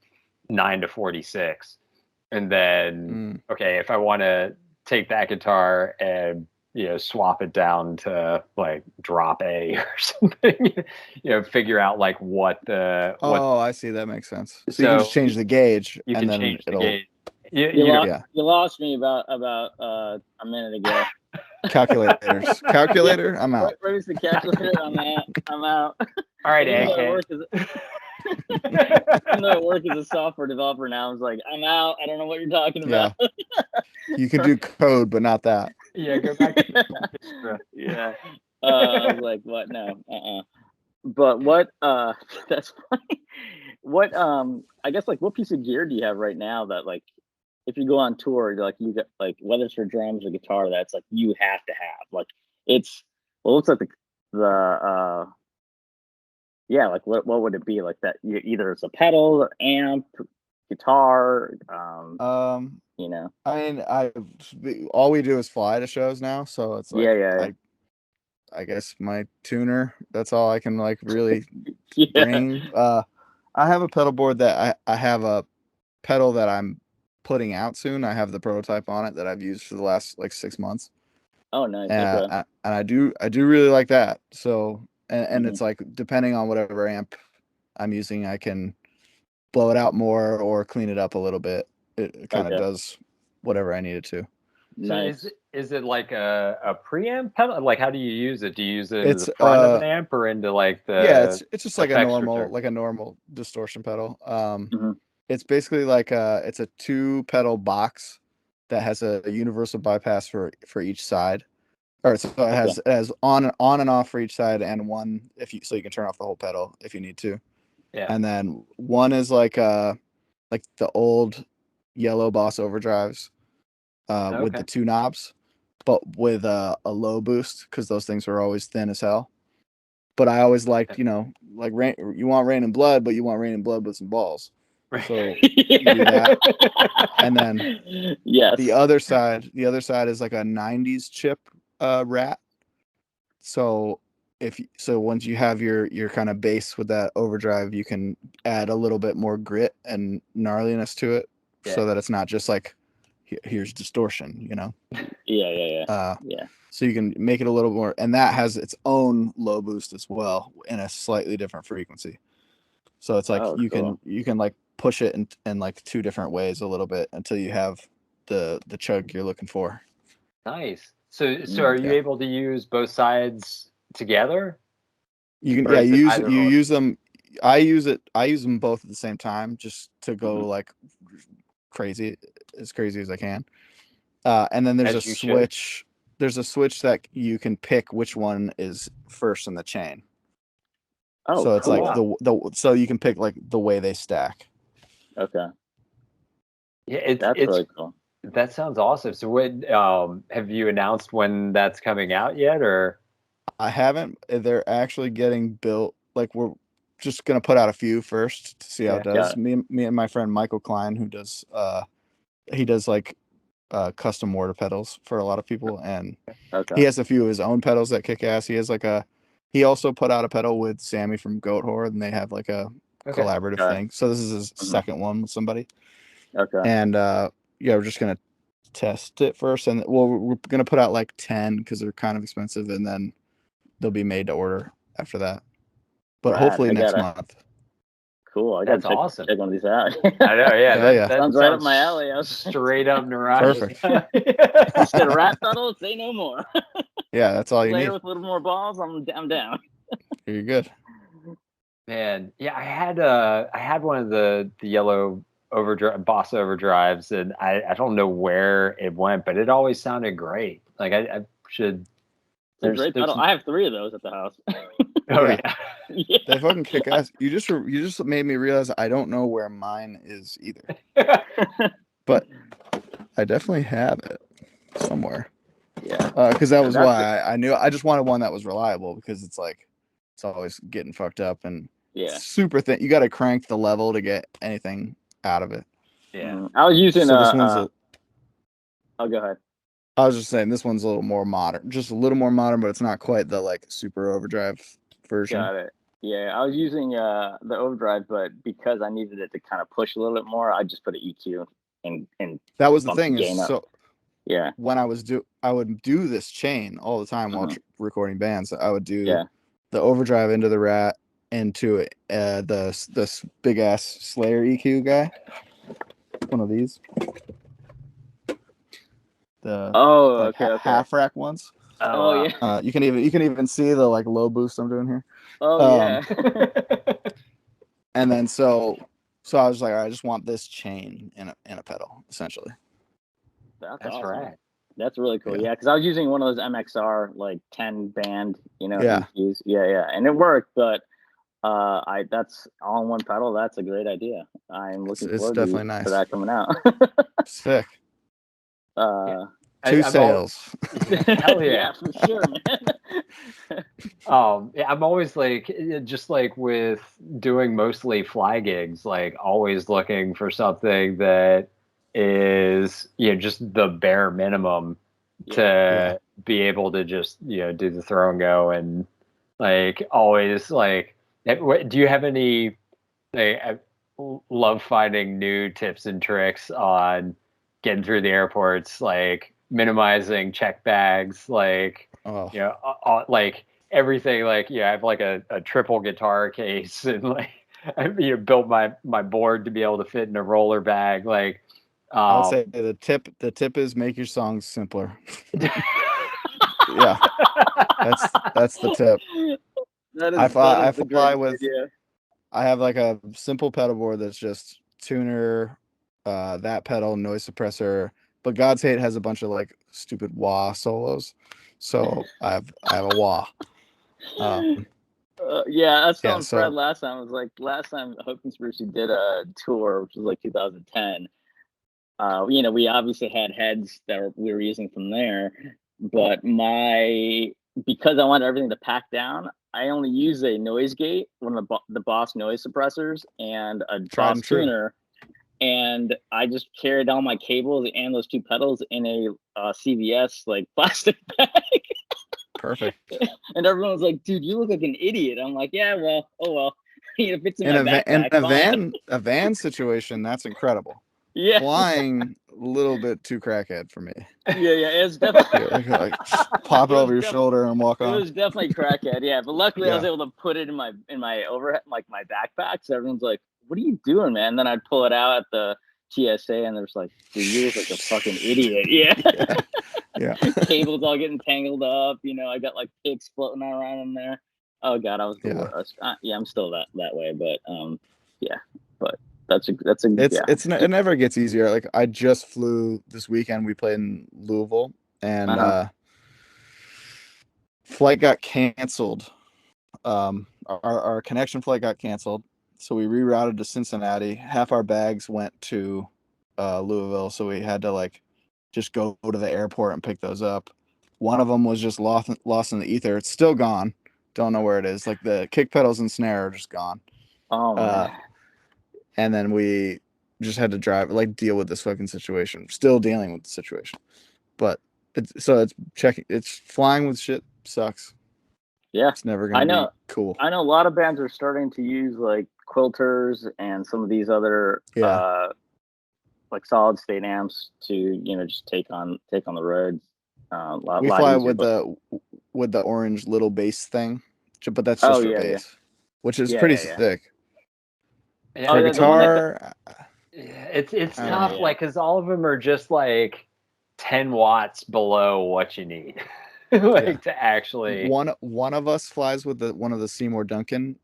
9 to 46, and then okay, if I want to take that guitar and swap it down to like drop A or something, figure out like what I see, that makes sense. So you can just change the gauge, you and can then change the it'll gauge. You lost me about a minute ago. Calculator. I'm out. Where's the calculator? I'm out. All right, Even though I work as a software developer now, I was like, I'm out. I don't know what you're talking about. You can do code, but not that. Yeah, go back to yeah. I was like, what? No. But what? That's funny. What? I guess, like, what piece of gear do you have right now that, like, if you go on tour, like, you get, like, whether it's for drums or guitar, that's like you have to have, like, it looks like the yeah, like, what would it be, like, that either it's a pedal or amp, guitar, I mean, all we do is fly to shows now, so it's like, yeah. I guess my tuner, that's all I can, like, really Yeah. bring. I have a pedal board that I have a pedal that I'm putting out soon. I have the prototype on it that I've used for the last like 6 months. Oh, nice. And I do really like that. So, and it's like, depending on whatever amp I'm using, I can blow it out more or clean it up a little bit. It kind of does whatever I need it to. Nice. So is it like a preamp pedal? Like, how do you use it? Do you use it in the front of an amp or into like the? Yeah, it's just like a effects normal distortion pedal. It's basically like it's a 2-pedal box that has a universal bypass for each side. Or so it has on and off for each side, and one so you can turn off the whole pedal if you need to. Yeah. And then one is like the old yellow Boss overdrives with the 2 knobs, but with a low boost, because those things are always thin as hell. But I always liked, like, you want Rain and Blood, but you want Rain and Blood with some balls. So you do that. And then the other side is like a 90s chip Rat. So once you have your kind of bass with that overdrive, you can add a little bit more grit and gnarliness to it, so that it's not just like, here's distortion, Yeah. So you can make it a little more, and that has its own low boost as well in a slightly different frequency. So it's like you can like push it in like 2 different ways a little bit until you have the chug you're looking for. Nice. So are you able to use both sides together? You can use them. I use them both at the same time, just to go like crazy as I can. And then there's a switch. There's a switch that you can pick which one is first in the chain. Oh, so it's like so you can pick like the way they stack. Okay. Yeah, it's really cool. That sounds awesome. So what have you announced when that's coming out yet, or? I haven't. They're actually getting built. Like, we're just gonna put out a few first to see how it does. Me and my friend Michael Klein, who does he does like custom mortar pedals for a lot of people, and he has a few of his own pedals that kick ass. He also put out a pedal with Sammy from Goat Horde, and they have like a collaborative thing. So this is his second one with somebody. Okay. And we're just gonna test it first, and we're gonna put out like 10 because they're kind of expensive, and then they'll be made to order after that. But Rad. hopefully I next gotta- month. Cool. I gotta That's awesome. check one of these out. I know, yeah. Yeah. That Sounds right up my alley. Straight up Naraj. Perfect. Said rat pedal, say no more. Yeah, that's all you Player need. with a little more balls, I'm down. You're good. Man, yeah, I had one of the yellow Boss overdrives, and I don't know where it went, but it always sounded great. Like I should. It's a great pedal. I have 3 of those at the house. Oh Yeah. yeah. Yeah. They fucking kick ass. You just made me realize I don't know where mine is either, but I definitely have it somewhere. Yeah. Because that was That's why I knew. I just wanted one that was reliable, because it's like it's always getting fucked up and Yeah. super thin. You got to crank the level to get anything out of it. Yeah. I was using So this one's oh, go ahead. I was just saying this one's a little more modern, just a little more modern, but it's not quite the like super overdrive version. Got it. Yeah, I was using the overdrive, but because I needed it to kind of push a little bit more, I just put an EQ and That was the bump the thing. gain Is up. so yeah. when I would do this chain all the time while recording bands. I would do the overdrive into the Rat, into this big ass Slayer EQ guy. One of these. The half rack ones. Oh yeah. You can even see the like low boost I'm doing here. Oh yeah. And then so I was like, all right, I just want this chain in a pedal, essentially. That's awesome. right. That's really cool. Yeah, because I was using one of those MXR like 10 band, EQs. Yeah, and it worked, but that's all in one pedal. That's a great idea. I'm looking It's forward definitely to nice. that coming out. Sick. Two sales. Hell yeah. Yeah, for sure, man. I'm always like, just like with doing mostly fly gigs, like always looking for something that is, just the bare minimum to be able to just, do the throw and go, and like always like, do you have any, like, I love finding new tips and tricks on getting through the airports, like minimizing check bags, like, like everything, like, I have like a triple guitar case, and like, I built my board to be able to fit in a roller bag. Like, I would say the tip is make your songs simpler. Yeah, that's the tip. I fly with. Idea. I have like a simple pedal board that's just tuner, that pedal, noise suppressor. But God's Hate has a bunch of like stupid wah solos, so I have a wah. I was telling Fred last time. I was like, last time Hope Conspiracy did a tour, which was like 2010. We obviously had heads that we were using from there, but because I wanted everything to pack down, I only use a noise gate, one of the Boss noise suppressors, and a Boss tuner, and I just carried all my cables and those 2 pedals in a CVS like plastic bag. Perfect. And everyone was like, "Dude, you look like an idiot." I'm like, "Yeah, well, oh well." If it's in my backpack, a van situation, that's incredible. Yeah, flying a little bit too crackhead for me. Yeah, it's definitely like pop it over your shoulder and walk on. It was definitely crackhead, yeah. But luckily, I was able to put it in my overhead, like my backpack. So everyone's like, "What are you doing, man?" And then I'd pull it out at the TSA, and there's like, "Dude, you look like a fucking idiot." Yeah. Cables all getting tangled up. I got like picks floating around in there. Oh god, I was the worst. I'm still that way, but but it never gets easier. Like I just flew this weekend. We played in Louisville, and flight got canceled. Our connection flight got canceled, so we rerouted to Cincinnati. Half our bags went to Louisville, so we had to like just go to the airport and pick those up. One of them was just lost in the ether. It's still gone. Don't know where it is. Like the kick pedals and snare are just gone. Oh man. And then we just had to deal with this fucking situation. Still dealing with the situation, but it's flying with shit sucks. Yeah, it's never gonna be cool. I know a lot of bands are starting to use like quilters and some of these other like solid state amps to just take on the road. We lot fly easier, with the orange little bass thing, but that's Oh, just for yeah, bass, which is Yeah, pretty yeah. sick. Yeah, For Oh, the one guitar, it's Yeah, tough, yeah. like, because all of them are just like 10 watts below what you need, like, Yeah. to actually. one of us flies with one of the Seymour Duncan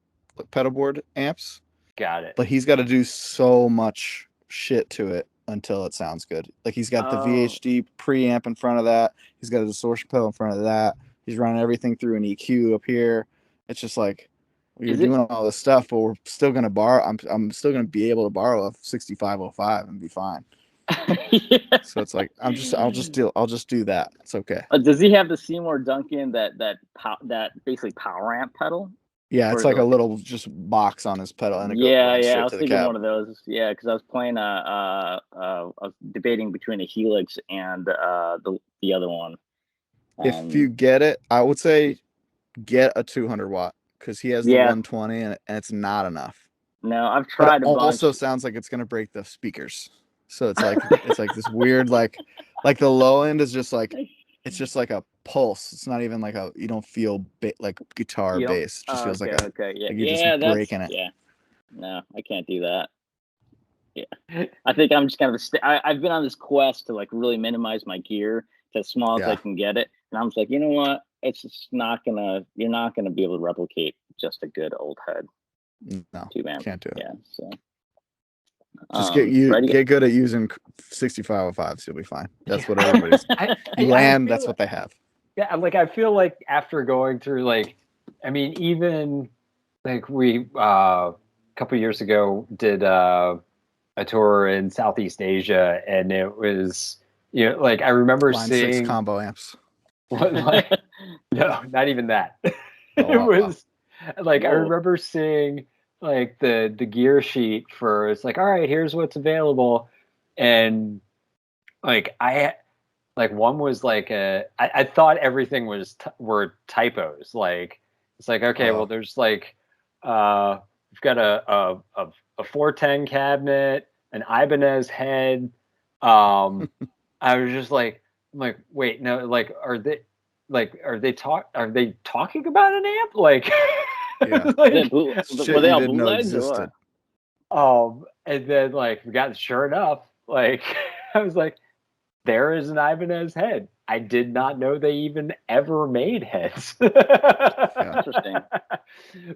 pedalboard amps, Got it. but he's got to do so much shit to it until it sounds good. Like he's got the Oh. VHD preamp in front of that. He's got a distortion pedal in front of that. He's running everything through an EQ up here. It's just like you're doing all this stuff, but we're still gonna borrow. I'm still gonna be able to borrow a 6505 and be fine. Yeah. So it's like I'll just do that. It's okay. Does he have the Seymour Duncan that basically power amp pedal? Yeah, Or it's is like it a little just box on his pedal, and it Yeah, runs I straight was to the thinking cab. one of those. Yeah, because I was playing I was debating between a Helix and the other one. If you get it, I would say get a 200 watt because he has the Yeah. 120 and it's not enough. No, I've But tried it a bunch. also sounds like it's gonna break the speakers. So it's like this weird like the low end is just like it's just like a pulse. It's not even like you don't feel like guitar You don't- bass. It just feels like okay, yeah, like you're yeah, just breaking it. Yeah, no, I can't do that. Yeah, I think I'm just kind of I've been on this quest to like really minimize my gear to as small as I can get it, and I'm just like, you know what? It's just you're not gonna be able to replicate just a good old head. No, Too bad. can't do it. Yeah, so just get good at using 6505s. You'll be fine. That's what everybody's. That's what they have. Yeah, like I feel like after going through like, I mean, even like we a couple years ago did a tour in Southeast Asia, and it was like I remember Line seeing 6 combo amps. like no, not even that. Oh, It wow. was like I Whoa. remember seeing like the gear sheet for it's like, all right, here's what's available, and like one was like I thought everything was were typos. Like it's like, okay, well there's like we've got a 410 cabinet, an Ibanez head. I was just like, I'm like, wait, no, like are they talking about an amp? Like, Yeah. like, were they all didn't know bootlegs existed. or? And then like we got sure enough, like I was like, there is an Ibanez head. I did not know they even ever made heads. Interesting.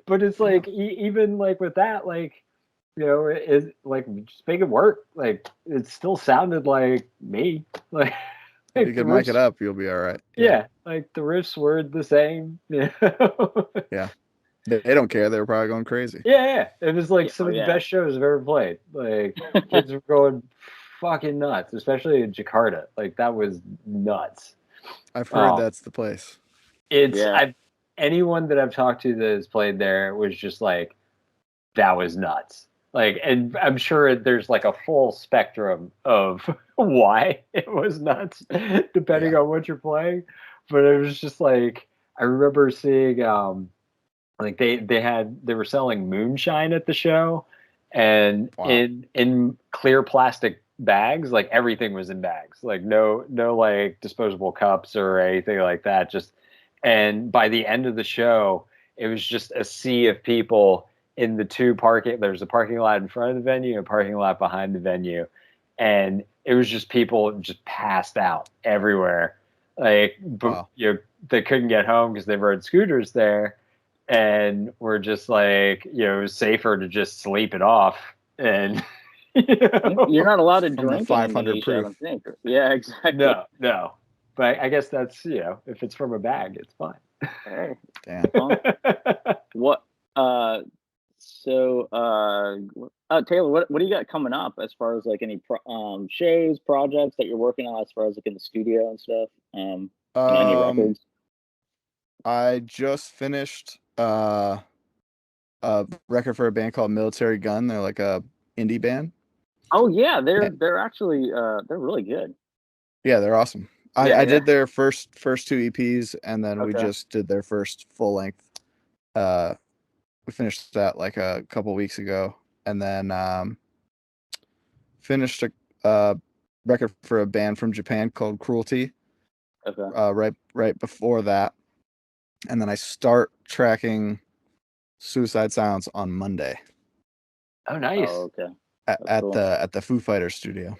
But it's like even like with that, like it like just make it work. Like it still sounded like me. Like You can mic it up, you'll be all right. Yeah, like the riffs were the same. Yeah. They don't care. They were probably going crazy. Yeah. It was like some of the yeah. best shows I've ever played. Like kids were going fucking nuts, especially in Jakarta. Like that was nuts. I've heard that's the place. Anyone that I've talked to that has played there was just like, that was nuts. Like, and I'm sure there's like a full spectrum of why it was nuts, depending on what you're playing. But it was just like, I remember seeing, like they were selling moonshine at the show, and in clear plastic bags. Like everything was in bags. Like no like disposable cups or anything like that. And by the end of the show, it was just a sea of people in the there's a parking lot in front of the venue, a parking lot behind the venue. And it was just people just passed out everywhere. Like, they couldn't get home because they rode scooters there. And we're just like, it was safer to just sleep it off. And you're not allowed to From drink the 500 in Indonesia, I proof. don't think. Yeah, exactly. No. But I guess that's, if it's from a bag, it's fine. Hey. Damn. What? Taylor, what do you got coming up as far as like any shows, projects that you're working on as far as like in the studio and stuff? Any records? I just finished a record for a band called Military Gun. They're like a indie band. Oh yeah, they're actually they're really good. Yeah, they're awesome. I did their first two EPs, and then we just did their first full length. We finished that like a couple weeks ago, and then finished record for a band from Japan called Cruelty. Okay. Right before that, and then I start tracking Suicide Silence on Monday Oh, nice. Oh, okay. at cool. the Foo Fighters studio.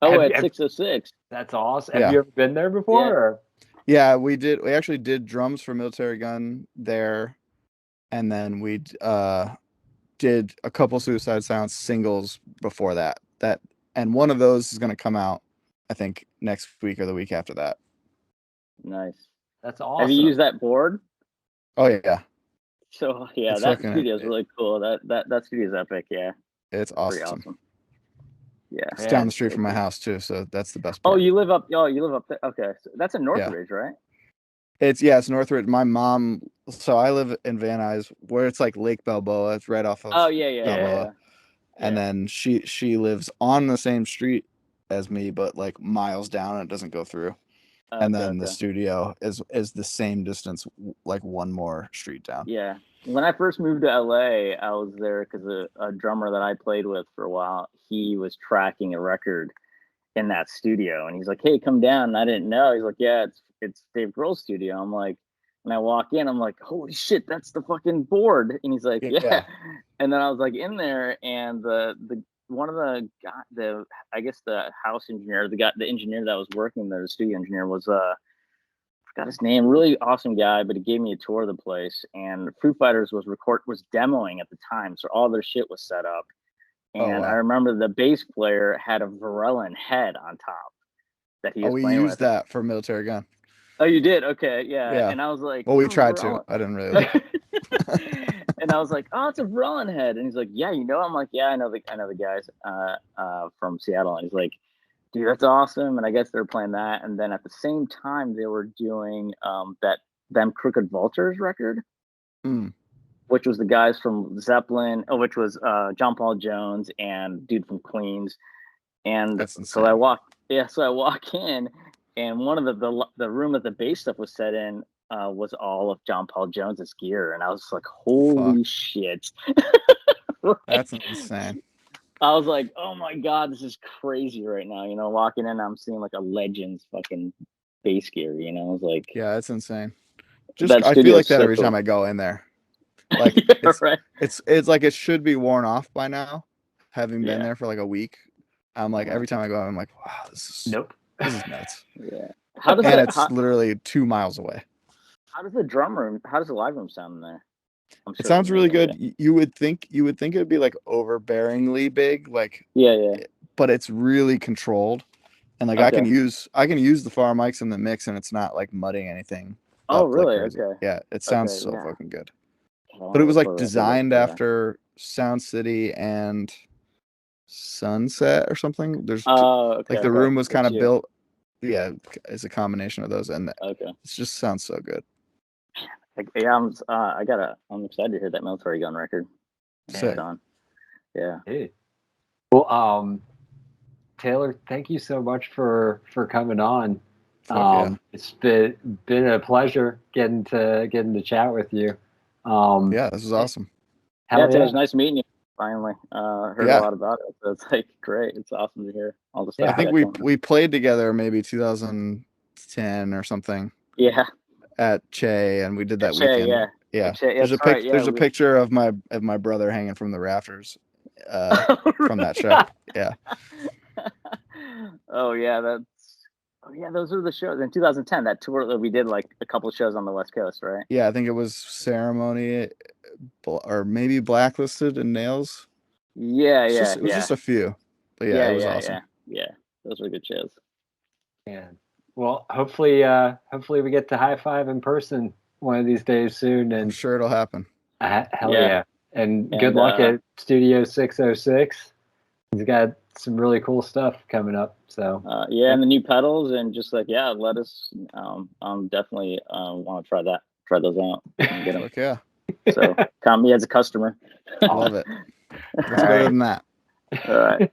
Oh, Have at you- 606. That's awesome. Yeah. Have you ever been there before? Yeah. Or? Yeah, we actually did drums for Military Gun there, and then we did a couple Suicide Silence singles before that. And one of those is going to come out, I think, next week or the week after that. Nice. That's awesome. Have you used that board? Oh yeah, So yeah, It's that fucking- studio is really cool. That studio is epic. Yeah, it's pretty awesome. awesome. Yeah. It's Yeah, down the street from my cool. house too, so that's the best Oh, part. you live up. Oh, you live up there. Okay, so that's in Northridge, right? It's Northridge. My mom, so I live in Van Nuys, where it's like Lake Balboa. It's right off of Oh yeah. Balboa. And Yeah. then she lives on the same street as me, but like miles down. It doesn't go through. And then the studio is the same distance, like one more street down. Yeah. When I first moved to LA, I was there because a drummer that I played with for a while, he was tracking a record in that studio, and he's like, "Hey, come down." And I didn't know. He's like, "Yeah, it's Dave Grohl's studio." I'm like, and I walk in, I'm like, "Holy shit, that's the fucking board!" And he's like, "Yeah." And then I was like in there, and the one of the I guess the house engineer, the engineer that was working there, the studio engineer was forgot his name, really awesome guy, but he gave me a tour of the place, and Foo Fighters was demoing at the time, so all their shit was set up. And wow. I remember the bass player had a Varellin head on top that he was we playing used with. that for Military Gun. Oh, you did? Okay, yeah. Yeah. And I was like, Well, we "Oh, tried Varellin." to. I didn't really like it. And I was like, "Oh, it's a Varellin head." And he's like, "Yeah, you know." I'm like, "Yeah, I know the guys from Seattle." And he's like, "Dude, that's awesome." And I guess they're playing that. And then at the same time, they were doing them Crooked Vultures record, which was the guys from Zeppelin, which was John Paul Jones and dude from Queens. And That's insane. so I walk in, and one of the room that the bass stuff was set in was all of John Paul Jones's gear, and I was like, "Holy shit!" That's insane. I was like, "Oh my god, this is crazy right now." You know, walking in, I'm seeing like a Legends fucking bass gear. You know, I was like, Yeah, it's insane. That I feel studio's like that so every cool. time I go in there. Like Yeah, right. it's like it should be worn off by now, having been Yeah. there for like a week. I'm like every time I go, I'm like, wow, this is nuts. Yeah. And it's literally 2 miles away. How does the live room sound in there? It sounds really good. You would think it would be like overbearingly big, like but it's really controlled, and like I can use the far mics in the mix, and it's not like mudding anything. Oh, really? Like okay. Yeah, it sounds Okay, so yeah. fucking good. But it was like designed Yeah. after Sound City and Sunset or something. There's okay, like the room was kind of built. Yeah, it's a combination of those, and it just sounds so good. Yeah, I'm excited to hear that Military Gun record. Sick. Yeah. Hey. Well, Taylor, thank you so much for coming on. It's been a pleasure getting to chat with you. Yeah, this was awesome. Yeah, it was nice meeting you. Finally, heard a lot about it. So it's like great. It's awesome to hear all the stuff. I think we played together maybe 2010 or something. Yeah. At Che, and we did that weekend. Yeah. There's a picture of my brother hanging from the rafters from that show. Yeah. Oh yeah, those are the shows in 2010. That tour that we did, like a couple of shows on the West Coast, right? Yeah, I think it was Ceremony, or maybe Blacklisted and Nails. Yeah, it was just a few, but it was awesome. Yeah, those were good shows. Yeah. Well, hopefully we get to high five in person one of these days soon, and I'm sure it'll happen. Hell yeah. And good luck at Studio 606. He's got some really cool stuff coming up. So and the new pedals, and just like let us. Definitely want to try those out. And get them. Yeah. So count me as a customer. I love it. Let's go than that. All right.